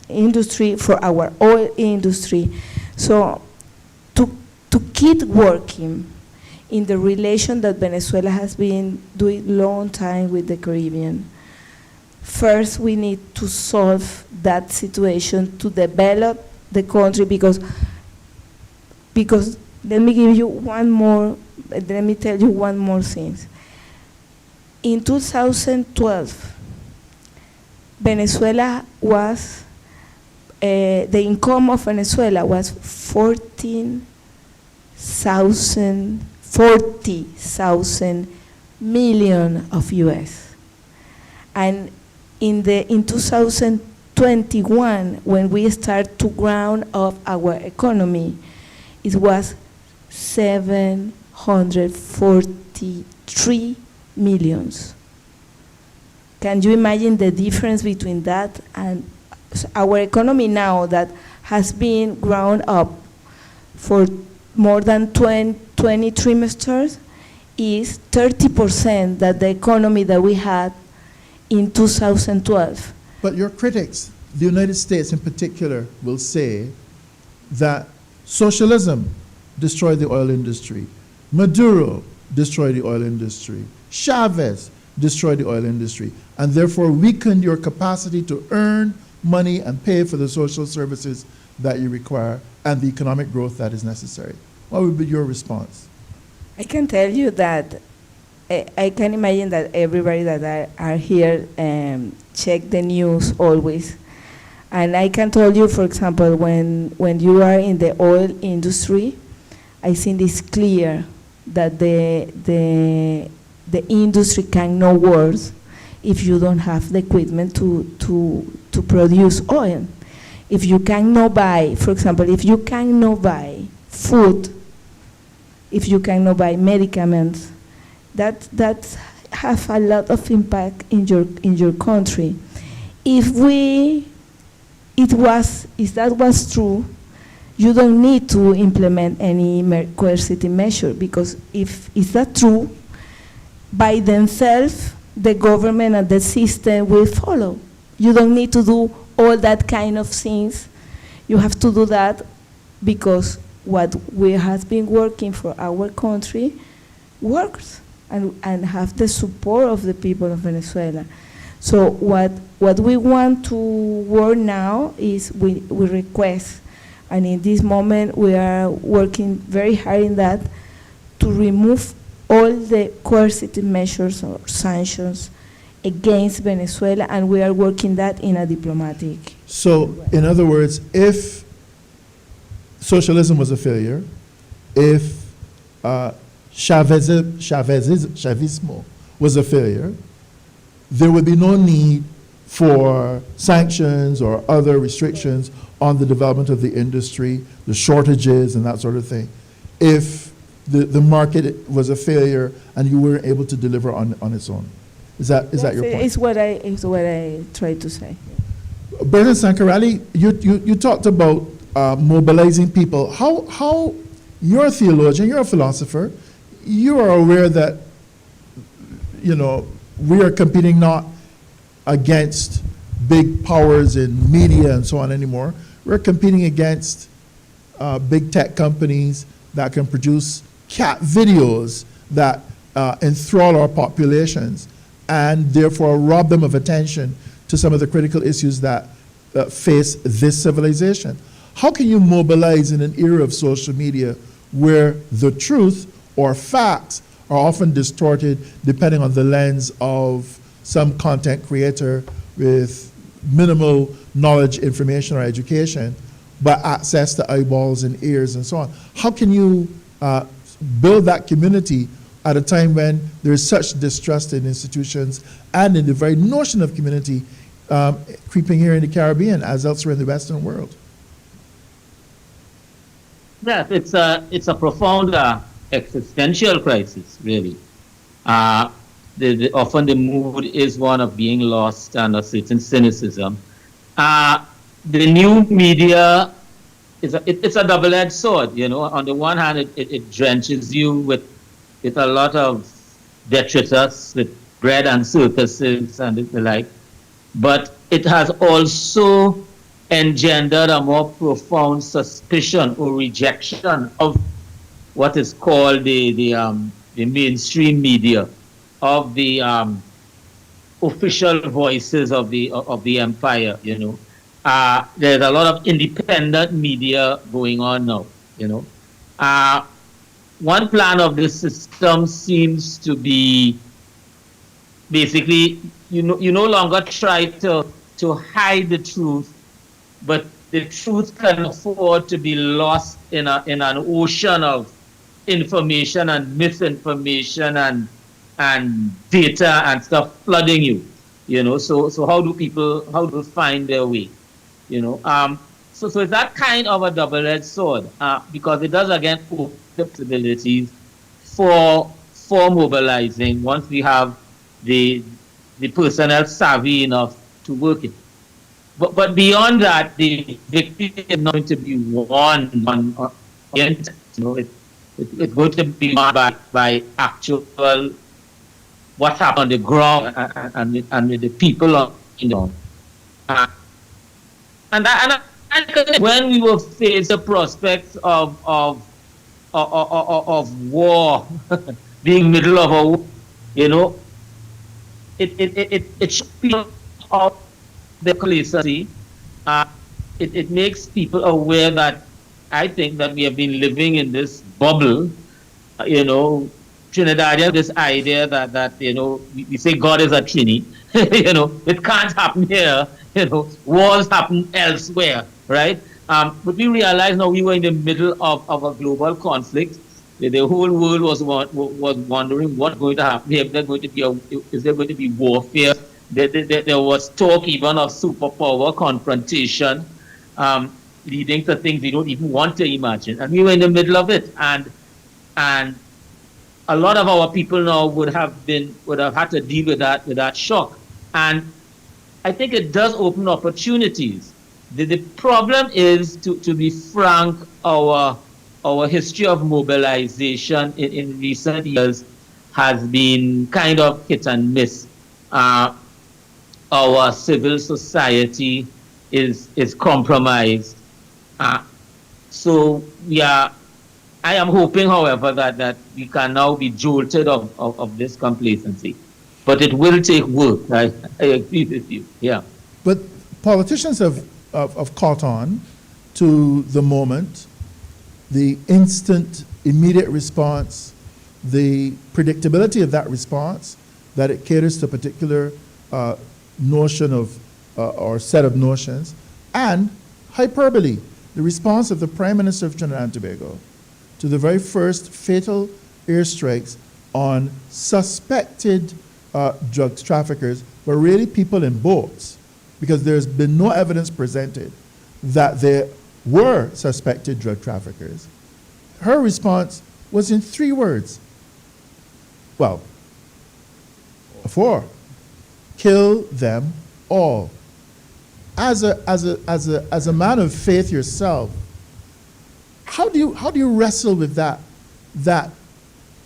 industry, for our oil industry. So to keep working in the relation that Venezuela has been doing long time with the Caribbean, first we need to solve that situation, to develop the country, because let me tell you one more thing. In 2012, Venezuela was, the income of Venezuela was 40,000 million of US. And in 2021, when we start to ground up our economy, it was 743 millions. Can you imagine the difference between that and our economy now, that has been ground up for more than 20 trimesters, is 30% that the economy that we had in 2012. But your critics, the United States in particular, will say that socialism destroyed the oil industry, Maduro destroyed the oil industry, Chavez destroyed the oil industry, and therefore weakened your capacity to earn money and pay for the social services that you require and the economic growth that is necessary. What would be your response? I can tell you that I can imagine that everybody that are here check the news always. And I can tell you, for example, when you are in the oil industry, I think it's clear that the industry cannot work if you don't have the equipment to produce oil. If you cannot buy, for example, if you cannot buy food, if you cannot buy medicaments, that have a lot of impact in your country. If that was true, you don't need to implement any coercive measure, because if is that true, by themselves the government and the system will follow. You don't need to do all that kind of things. You have to do that because what we have been working for our country works and have the support of the people of Venezuela. So what we want to work now is we request, and in this moment we are working very hard in that, to remove all the coercive measures or sanctions against Venezuela, and we are working that in a diplomatic. So, in other words, if socialism was a failure, if Chavismo was a failure, there would be no need for sanctions or other restrictions on the development of the industry, the shortages and that sort of thing, if the market was a failure and you weren't able to deliver on its own. Is that your point? It's what I tried to say. Burton, Sankeralli, you talked about mobilizing people. How you're a theologian, you're a philosopher, you are aware that, we are competing not against big powers in media and so on anymore. We're competing against big tech companies that can produce cat videos that enthrall our populations and therefore rob them of attention to some of the critical issues that face this civilization. How can you mobilize in an era of social media where the truth or facts are often distorted depending on the lens of some content creator with minimal knowledge, information, or education, but access to eyeballs and ears and so on? How can you build that community at a time when there is such distrust in institutions and in the very notion of community creeping here in the Caribbean as elsewhere in the Western world? Yes, it's a profound existential crisis, really. Often the mood is one of being lost and a certain cynicism. The new media it's a double-edged sword. On the one hand, it drenches you with a lot of detritus, with bread and circuses and the like, but it has also engendered a more profound suspicion or rejection of what is called the mainstream media, of the official voices of the empire. There's a lot of independent media going on now. One plan of this system seems to be basically you no longer try to hide the truth, but the truth can afford to be lost in an ocean of information and misinformation and data and stuff flooding you. So how do people find their way? So it's that kind of a double-edged sword, because it does again open the possibilities for mobilizing once we have the personnel savvy enough to work it. But beyond that, the victory is not going to be won it's going to be won by actual what happened on the ground and the people on the ground. And when we will face the prospects of war, being middle of a war, it should be of the complacency. It makes people aware that I think that we have been living in this bubble you know, Trinidadian, this idea that you know, we say God is a Trini, you know, it can't happen here, you know, wars happen elsewhere, right? But we realize now we were in the middle of a global conflict. The whole world was wondering what's going to happen. Is there going to be warfare? There was talk even of superpower confrontation, leading to things we don't even want to imagine. And we were in the middle of it, and a lot of our people now would have had to deal with that shock. And I think it does open opportunities. The problem is, to be frank, our history of mobilization in recent years has been kind of hit and miss. Our civil society is compromised. So I am hoping, however, that we can now be jolted of this complacency. But it will take work. I agree with you. Yeah. But politicians have caught on to the moment, the instant, immediate response, the predictability of that response, that it caters to a particular notion of or set of notions, and hyperbole, the response of the Prime Minister of Trinidad and Tobago to the very first fatal airstrikes on suspected drugs traffickers, were really people in boats, because there's been no evidence presented that there were suspected drug traffickers. Her response was in 3 words. Well, 4. Kill them all. As a man of faith yourself, how do you wrestle with that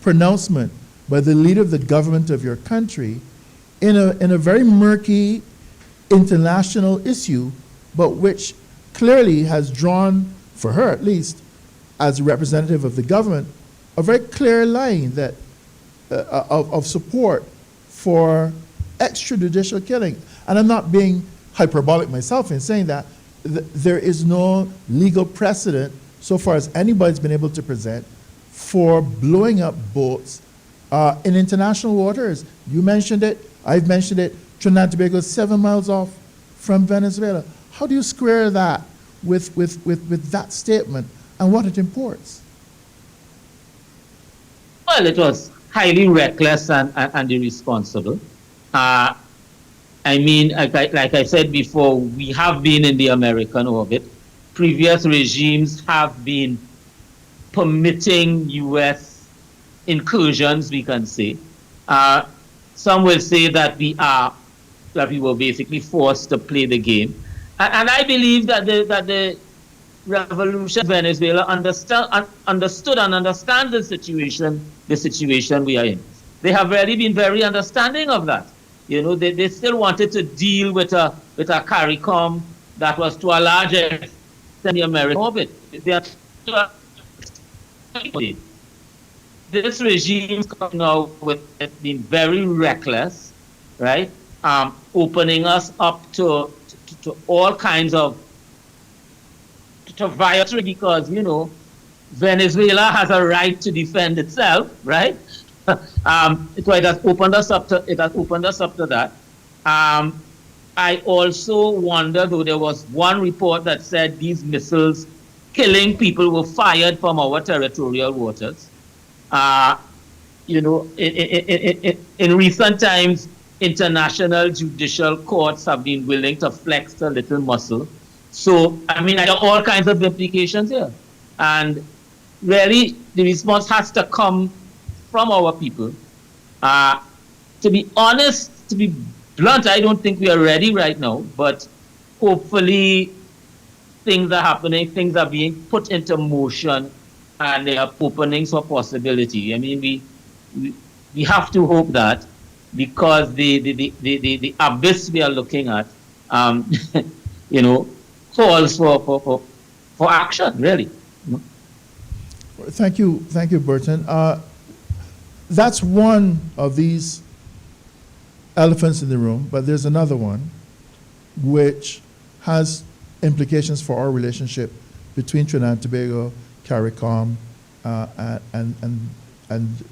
pronouncement by the leader of the government of your country in a very murky international issue, but which clearly has drawn, for her at least, as a representative of the government, a very clear line that of support for extrajudicial killing? And I'm not being hyperbolic myself in saying that. There is no legal precedent, so far as anybody's been able to present, for blowing up boats in international waters. You mentioned it, I've mentioned it. Trinidad and Tobago is 7 miles off from Venezuela. How do you square that with that statement and what it imports? Well, it was highly reckless and irresponsible. I mean, like I said before, we have been in the American orbit. Previous regimes have been permitting U.S. incursions, we can say. Some will say that we were basically forced to play the game. And I believe that the revolution in Venezuela understood and understands the situation we are in. They have really been very understanding of that. You know, they still wanted to deal with a CARICOM that was to a large extent the American orbit. This regime coming out with it being very reckless, right? Opening us up to all kinds of violence, because, you know, Venezuela has a right to defend itself, right? So it has opened us up to that. I also wonder, though, there was one report that said these missiles killing people were fired from our territorial waters. You know, in recent times, international judicial courts have been willing to flex a little muscle. So, I mean, there are all kinds of implications here. And really, the response has to come from our people. To be honest, to be blunt, I don't think we are ready right now, but hopefully things are happening, things are being put into motion, and there are openings for possibility. I mean, we have to hope that, because the abyss we are looking at, you know, calls for action, really. Thank you, Burton. That's one of these elephants in the room, but there's another one which has implications for our relationship between Trinidad and Tobago, CARICOM, and and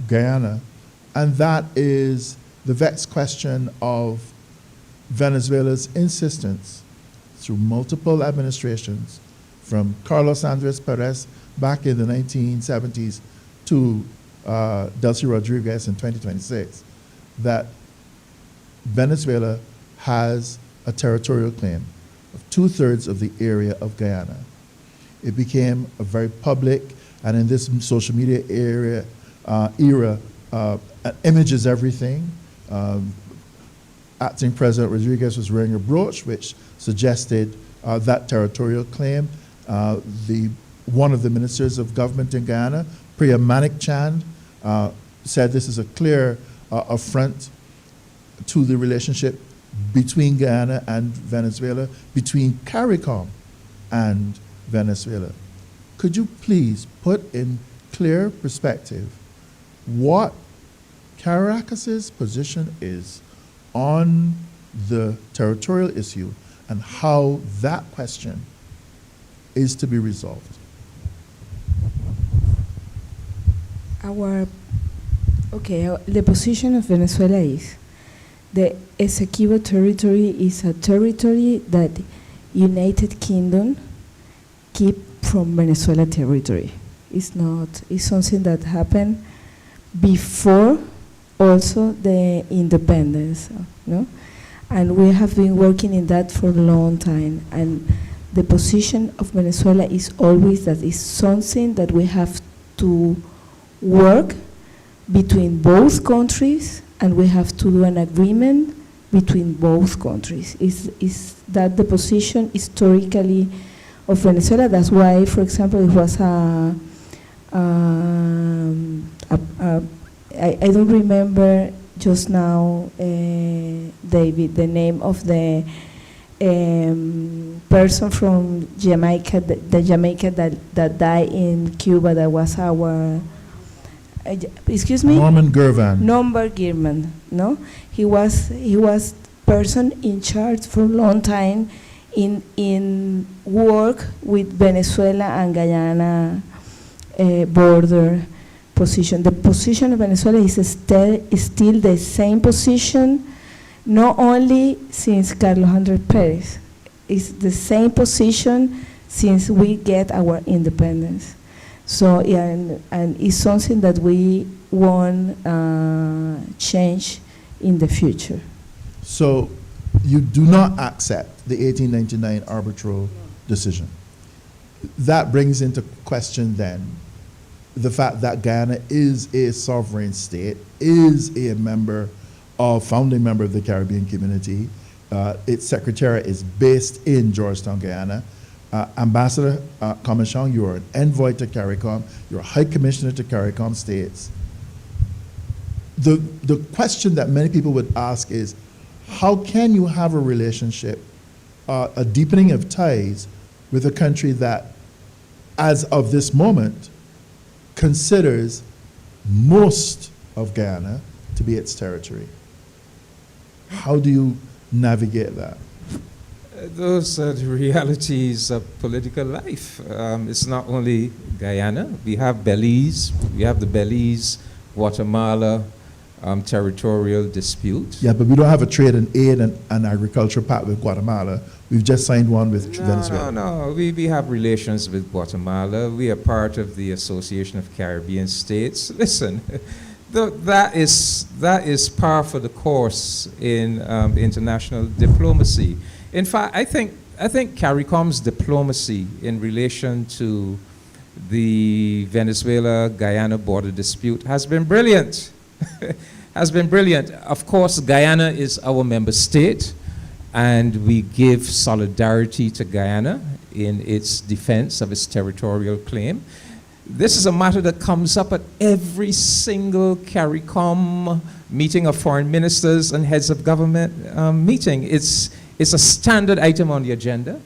Guyana, and that is the vexed question of Venezuela's insistence through multiple administrations, from Carlos Andres Perez back in the 1970s to Delcy Rodriguez in 2026, that Venezuela has a territorial claim of 2/3 of the area of Guyana. It became a very public, and in this social media era, image is everything. Acting President Rodriguez was wearing a brooch which suggested that territorial claim. One of the ministers of government in Guyana, Priya Manik Chand, said this is a clear affront to the relationship between Guyana and Venezuela, between CARICOM and Venezuela. Could you please put in clear perspective what Caracas's position is on the territorial issue and how that question is to be resolved? The position of Venezuela is the Essequibo territory is a territory that United Kingdom keep from Venezuela territory. It's something that happened before also the independence, no? And we have been working in that for a long time. And the position of Venezuela is always that it's something that we have to work between both countries, and we have to do an agreement between both countries. Is that the position historically of Venezuela? That's why, for example, it was I don't remember just now, David, the name of the person from Jamaica, the Jamaica that died in Cuba, that was our, excuse me? Norman Girvan. Norman Girvan, no? He was person in charge for a long time in work with Venezuela and Guyana border position. The position of Venezuela is still the same position, not only since Carlos Andres Perez. It's the same position since we get our independence. So, and it's something that we want change in the future. So you do not accept the 1899 arbitral decision. That brings into question then the fact that Guyana is a sovereign state, is a founding member of the Caribbean community. Its secretariat is based in Georgetown, Guyana. Ambassador Comissiong, you are an envoy to CARICOM, you're a high commissioner to CARICOM states. The question that many people would ask is, how can you have a relationship, a deepening of ties with a country that, as of this moment, considers most of Guyana to be its territory? How do you navigate that? Those are the realities of political life. It's not only Guyana. We have Belize. We have the Belize-Guatemala territorial dispute. Yeah, but we don't have a trade and aid and agricultural pact with Guatemala. We've just signed one with Venezuela. No. We have relations with Guatemala. We are part of the Association of Caribbean States. Listen, that is par for the course in international diplomacy. In fact, I think CARICOM's diplomacy in relation to the Venezuela-Guyana border dispute has been brilliant. Has been brilliant. Of course, Guyana is our member state, and we give solidarity to Guyana in its defense of its territorial claim. This is a matter that comes up at every single CARICOM meeting of foreign ministers and heads of government meeting. It's a standard item on the agenda.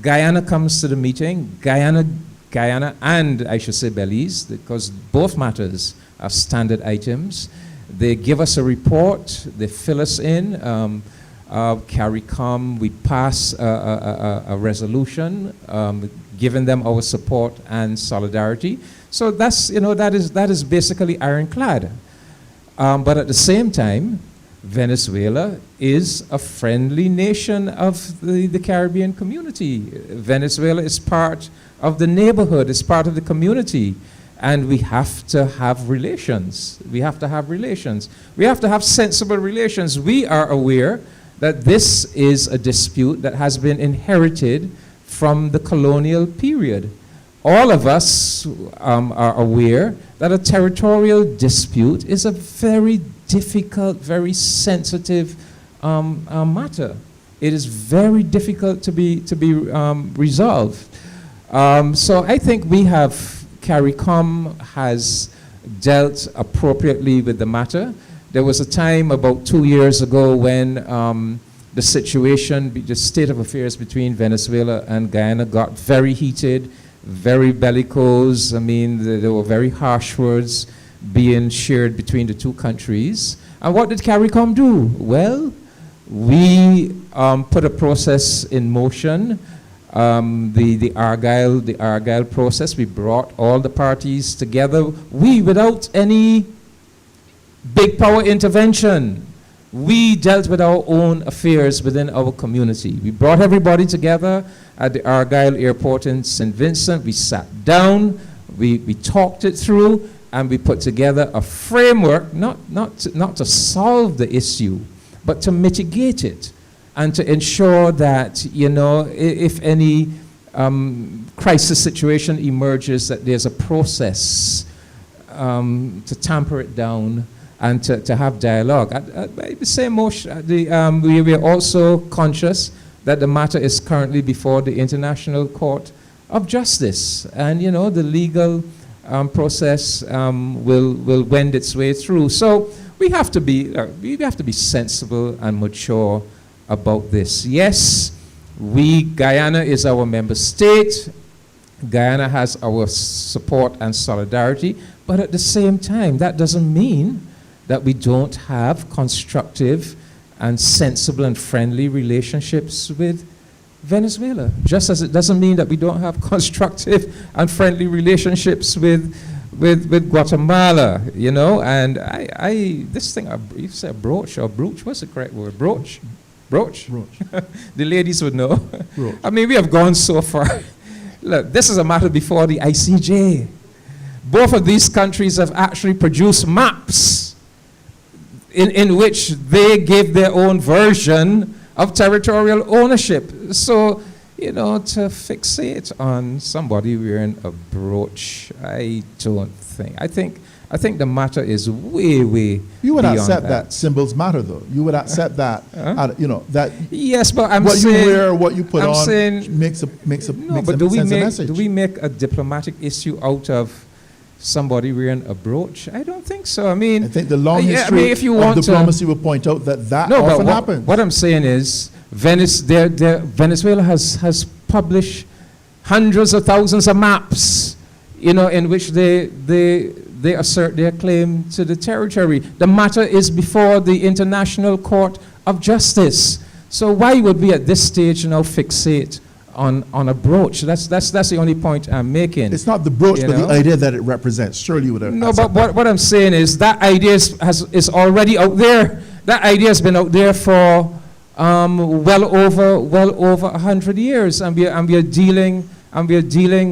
Guyana comes to the meeting, Guyana and I should say Belize, because both matters are standard items. They give us a report, they fill us in. CARICOM, we pass a resolution giving them our support and solidarity. So that's, that is basically ironclad. But at the same time, Venezuela is a friendly nation of the Caribbean community. Venezuela is part of the neighborhood, is part of the community. And we have to have relations. We have to have relations. We have to have sensible relations. We are aware that this is a dispute that has been inherited from the colonial period. All of us are aware that a territorial dispute is a very difficult, very sensitive matter. It is very difficult to be resolved. So I think CARICOM has dealt appropriately with the matter. There was a time about 2 years ago when the state of affairs between Venezuela and Guyana got very heated, very bellicose. I mean, there were very harsh words being shared between the two countries. And what did CARICOM do? Well, we put a process in motion, the Argyle process. We brought all the parties together. Without any big power intervention, we dealt with our own affairs within our community. We brought everybody together at the Argyle Airport in St. Vincent. We sat down, we talked it through, and we put together a framework, not to solve the issue, but to mitigate it, and to ensure that, if any crisis situation emerges, that there's a process to tamper it down and to have dialogue. At the same motion, we are also conscious that the matter is currently before the International Court of Justice, and the legal process will wend its way through. So we have to be sensible and mature about this. Yes, Guyana is our member state. Guyana has our support and solidarity, but at the same time, that doesn't mean that we don't have constructive and sensible and friendly relationships with Venezuela. Just as it doesn't mean that we don't have constructive and friendly relationships with Guatemala, and this thing, you say brooch or brooch, what's the correct word? Brooch? The ladies would know. Brooch. I mean, we have gone so far. Look, this is a matter before the ICJ. Both of these countries have actually produced maps in which they give their own version of territorial ownership. So, to fixate on somebody wearing a brooch, I don't think. I think the matter is way You would beyond accept that symbols matter, though. You would accept that, that. Yes, but what saying, you wear, what you put on, saying, makes a message. Do we make a diplomatic issue out of somebody wearing a brooch? I don't think so. I mean, I think the long history of diplomacy will point out that often happens. What I'm saying is, Venezuela has published hundreds of thousands of maps, in which they assert their claim to the territory. The matter is before the International Court of Justice. So why would we at this stage fixate on a brooch? That's the only point I'm making. It's not the brooch, but the idea that it represents. Surely you would have. No, but what I'm saying is that idea is already out there. That idea has been out there for well over 100 years, and we are dealing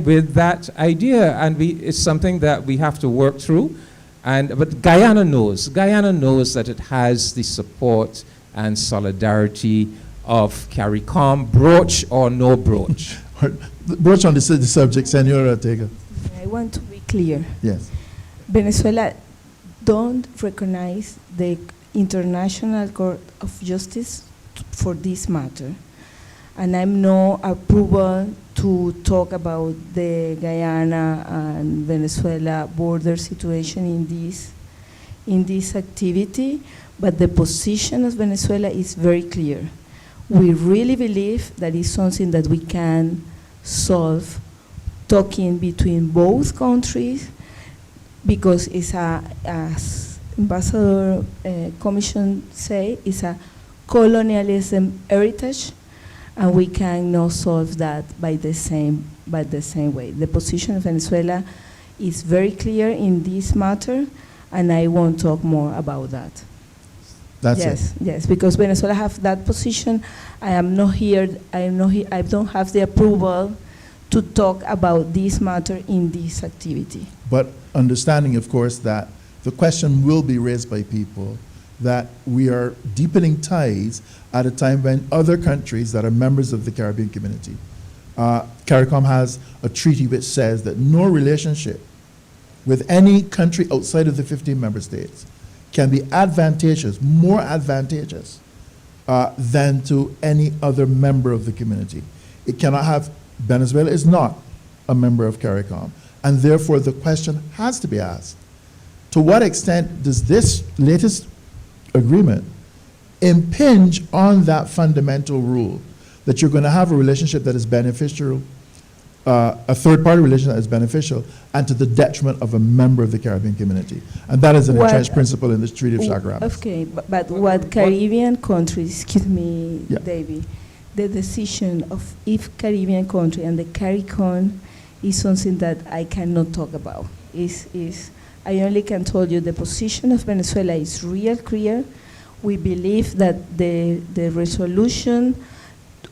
with that idea, and it's something that we have to work through. But Guyana knows that it has the support and solidarity of CARICOM, brooch or no brooch. Brooch on the subject, Senor Ortega. I want to be clear. Yes. Venezuela don't recognize the International Court of Justice for this matter, and I'm no approval to talk about the Guyana and Venezuela border situation in this activity, but the position of Venezuela is very clear. We really believe that it's something that we can solve talking between both countries, because it's as Ambassador Comissiong say, it's a colonialism heritage, and we cannot solve that by the same way. The position of Venezuela is very clear in this matter, and I won't talk more about that. Yes, because Venezuela have that position. I am not here. I don't have the approval to talk about this matter in this activity. But understanding, of course, that the question will be raised by people that we are deepening ties at a time when other countries that are members of the Caribbean community, CARICOM has a treaty which says that no relationship with any country outside of the 15 member states can be advantageous, more advantageous than to any other member of the community. It cannot have, Venezuela is not a member of CARICOM, and therefore the question has to be asked, to what extent does this latest agreement impinge on that fundamental rule that you're going to have a relationship that is beneficial, a third-party relationship that is beneficial, and to the detriment of a member of the Caribbean community? And that is an entrenched principle in this Treaty of Chaguaramas. Okay, but what Caribbean countries, excuse me, Yeah. David, the decision of each Caribbean country and the CARICOM is something that I cannot talk about. I only can tell you the position of Venezuela is real clear. We believe that the resolution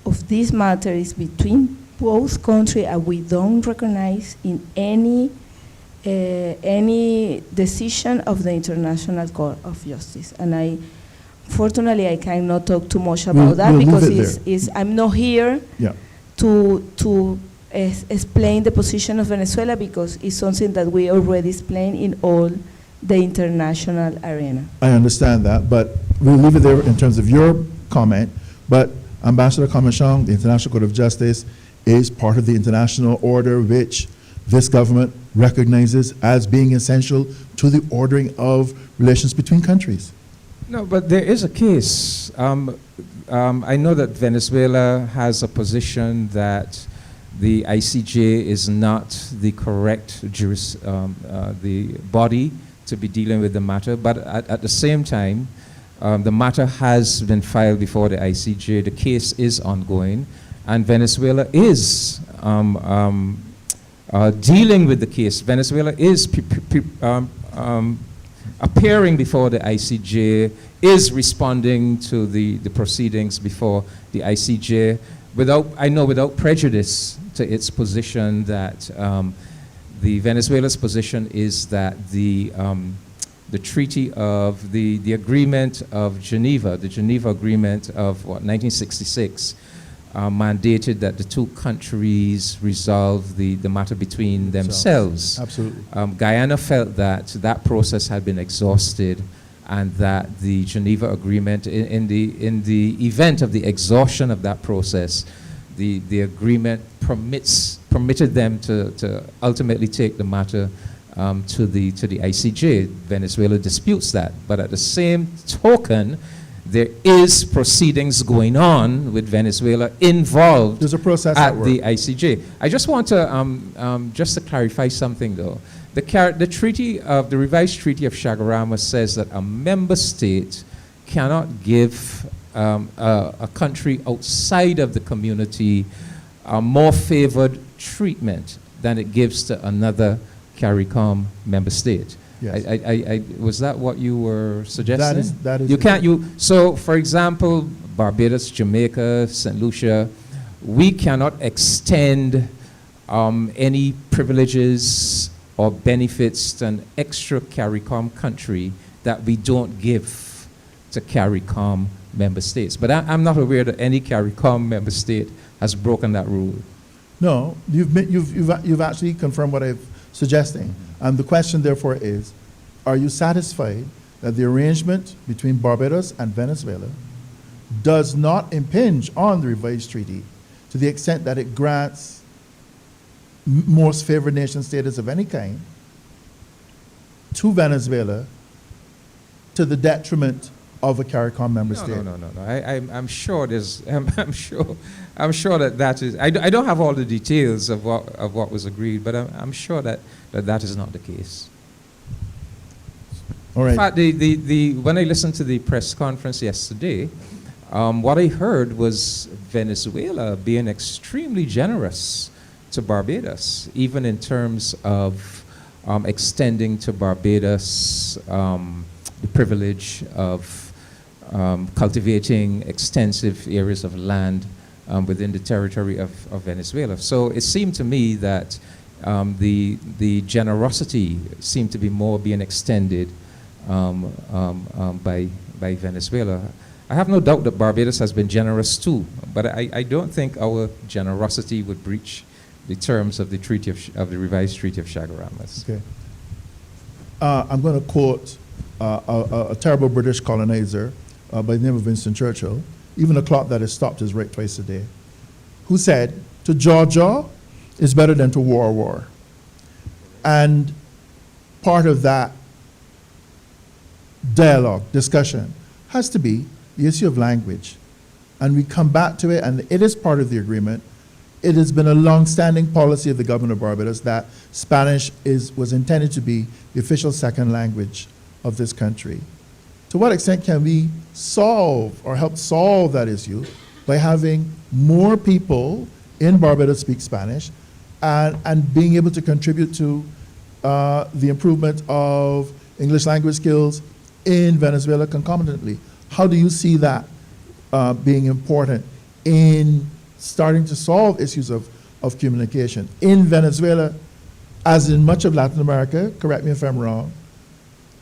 of this matter is between both countries, and we don't recognize in any decision of the International Court of Justice. And fortunately, I cannot talk too much about that because I'm not here to explain the position of Venezuela, because it's something that we already explained in all the international arena. I understand that, but we'll leave it there in terms of your comment. But Ambassador Comissiong, the International Court of Justice is part of the international order which this government recognizes as being essential to the ordering of relations between countries. No, but there is a case. I know that Venezuela has a position that the ICJ is not the correct the body to be dealing with the matter, but at the same time, the matter has been filed before the ICJ. The case is ongoing, and Venezuela is dealing with the case. Venezuela is appearing before the ICJ, is responding to the proceedings before the ICJ without prejudice to its position that the Venezuela's position is that the treaty of the agreement of Geneva, the Geneva Agreement of 1966, mandated that the two countries resolve the matter between themselves. Absolutely. Guyana felt that that process had been exhausted, and that the Geneva Agreement, in the event of the exhaustion of that process, the agreement permitted them to ultimately take the matter to the ICJ. Venezuela disputes that, but at the same token, there is proceedings going on with Venezuela involved. There's a process at work. the ICJ. I just want to just to clarify something though. The treaty of the revised Treaty of Chaguaramas says that a member state cannot give a country outside of the community a more favored treatment than it gives to another CARICOM member state. Yes. Was that what you were suggesting? That is. You can't. So, for example, Barbados, Jamaica, St. Lucia, we cannot extend any privileges or benefits to an extra CARICOM country that we don't give to CARICOM member states. But I'm not aware that any CARICOM member state has broken that rule. No, you've actually confirmed what I'm suggesting. And the question, therefore, is, are you satisfied that the arrangement between Barbados and Venezuela does not impinge on the revised treaty to the extent that it grants most favored nation status of any kind to Venezuela to the detriment of a CARICOM member state? No. I'm sure there's. I'm sure that is. I don't have all the details of what was agreed, but I'm sure that is not the case. All right. In fact, when I listened to the press conference yesterday, What I heard was Venezuela being extremely generous to Barbados, even in terms of extending to Barbados the privilege of cultivating extensive areas of land within the territory of Venezuela. So it seemed to me that the generosity seemed to be more being extended by Venezuela. I have no doubt that Barbados has been generous too, but I don't think our generosity would breach the terms of the the revised Treaty of Chaguaramas. Okay. I'm going to quote a terrible British colonizer by the name of Winston Churchill. Even a clock that is stopped is right twice a day. Who said, "To jaw is better than to war." And part of that dialogue, discussion, has to be the issue of language. And we come back to it, and it is part of the agreement. It has been a long-standing policy of the government of Barbados that Spanish was intended to be the official second language of this country. To what extent can we solve or help solve that issue by having more people in Barbados speak Spanish and being able to contribute to the improvement of English language skills in Venezuela concomitantly? How do you see that being important in starting to solve issues of communication? In Venezuela, as in much of Latin America, correct me if I'm wrong,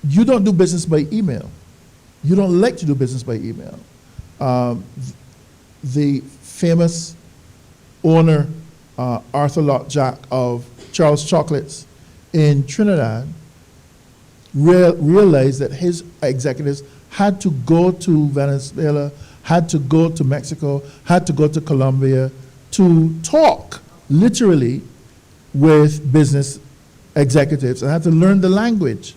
you don't do business by email. You don't like to do business by email. The famous owner, Arthur Lockjack of Charles Chocolates in Trinidad, realized that his executives had to go to Venezuela, had to go to Mexico, had to go to Colombia to talk literally with business executives and had to learn the language.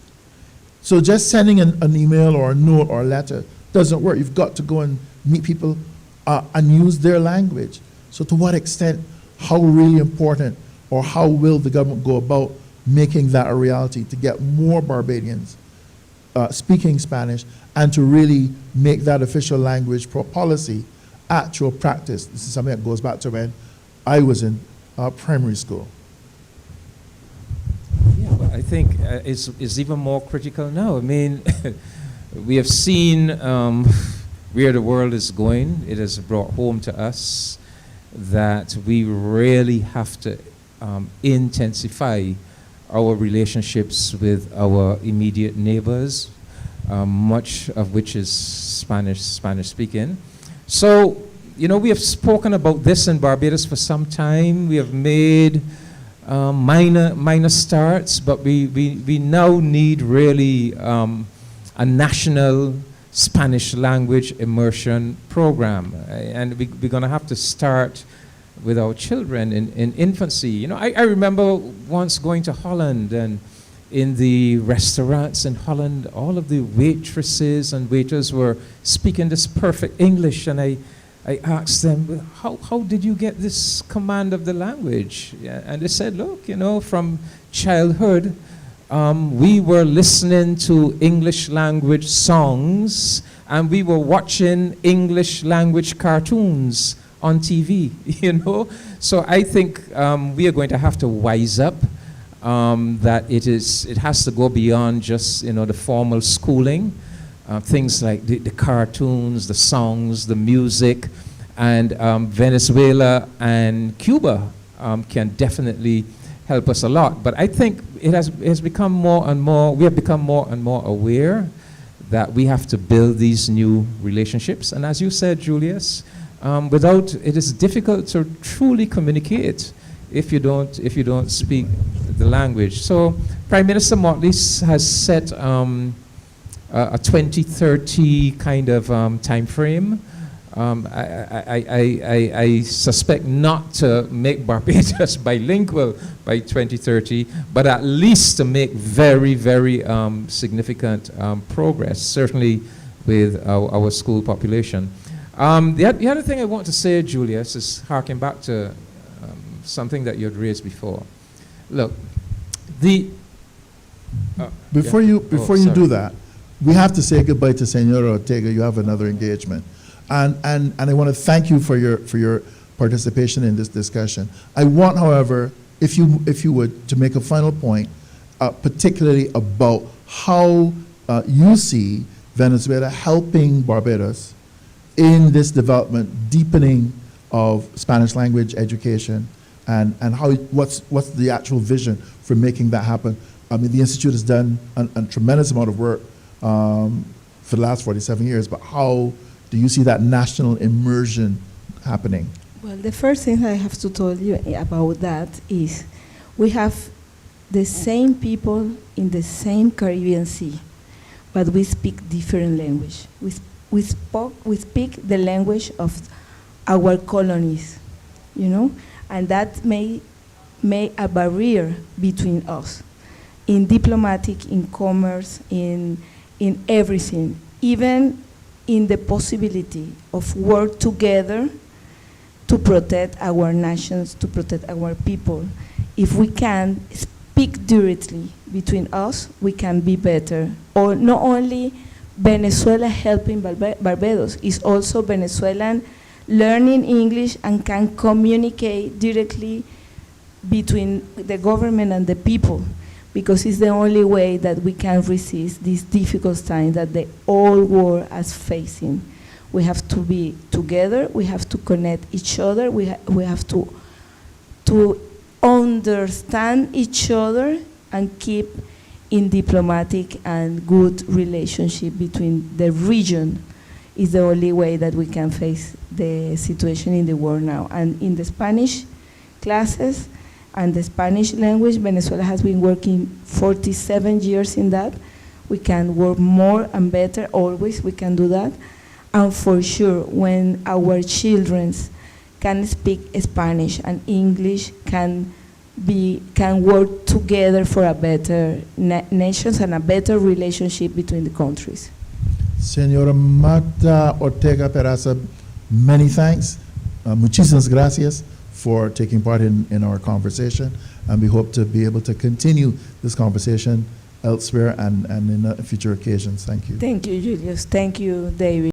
So just sending an email or a note or a letter doesn't work. You've got to go and meet people and use their language. So to what extent, how really important, or how will the government go about making that a reality to get more Barbadians speaking Spanish and to really make that official language policy actual practice? This is something that goes back to when I was in primary school. Yeah, but I think it's even more critical now. I mean, we have seen where the world is going. It has brought home to us that we really have to intensify our relationships with our immediate neighbors, much of which is Spanish speaking. So, you know, we have spoken about this in Barbados for some time. We have made minor starts, but we now need really a national Spanish language immersion program. And we're going to have to start with our children in infancy. You know, I remember once going to Holland, and in the restaurants in Holland, all of the waitresses and waiters were speaking this perfect English, and I asked them, how did you get this command of the language? Yeah, and they said, look, you know, from childhood, we were listening to English language songs, and we were watching English language cartoons on TV, you know? So I think we are going to have to wise up that it has to go beyond just, you know, the formal schooling. Things like the cartoons, the songs, the music, and Venezuela and Cuba can definitely help us a lot. But I think it has become more and more, we have become more and more aware that we have to build these new relationships. And as you said, Julius, it is difficult to truly communicate if you don't speak the language. So Prime Minister Motley has set a 2030 kind of time frame. I suspect not to make Barbados bilingual by 2030, but at least to make very, very significant progress, certainly with our school population. The other thing I want to say, Julius, is harking back to something that you had raised before. Look, before you do that, we have to say goodbye to Senora Ortega. You have another engagement. And I want to thank you for your participation in this discussion. I want, however, if you would, to make a final point, particularly about how you see Venezuela helping Barbados in this development, deepening of Spanish language education, and how what's the actual vision for making that happen. I mean, the Institute has done a tremendous amount of work for the last 47 years, but how do you see that national immersion happening? Well, the first thing I have to tell you about that is we have the same people in the same Caribbean Sea, but we speak different language. We speak the language of our colonies, you know, and that may a barrier between us in diplomatic, in commerce, in everything, even in the possibility of work together to protect our nations, to protect our people. If we can speak directly between us, we can be better. Or not only Venezuela helping Barbados, it's also Venezuelan learning English and can communicate directly between the government and the people, because it's the only way that we can resist these difficult times that the whole world is facing. We have to be together, we have to connect each other, we have to understand each other and keep in diplomatic and good relationship between the region. Is the only way that we can face the situation in the world now. And in the Spanish classes and the Spanish language, Venezuela has been working 47 years in that. We can work more and better, always we can do that. And for sure, when our children can speak Spanish and English, can work together for a better nations and a better relationship between the countries. Señora Marta Ortega Peraza, many thanks. Muchísimas gracias for taking part in our conversation, and we hope to be able to continue this conversation elsewhere and in future occasions. Thank you. Thank you, Julius. Thank you, David.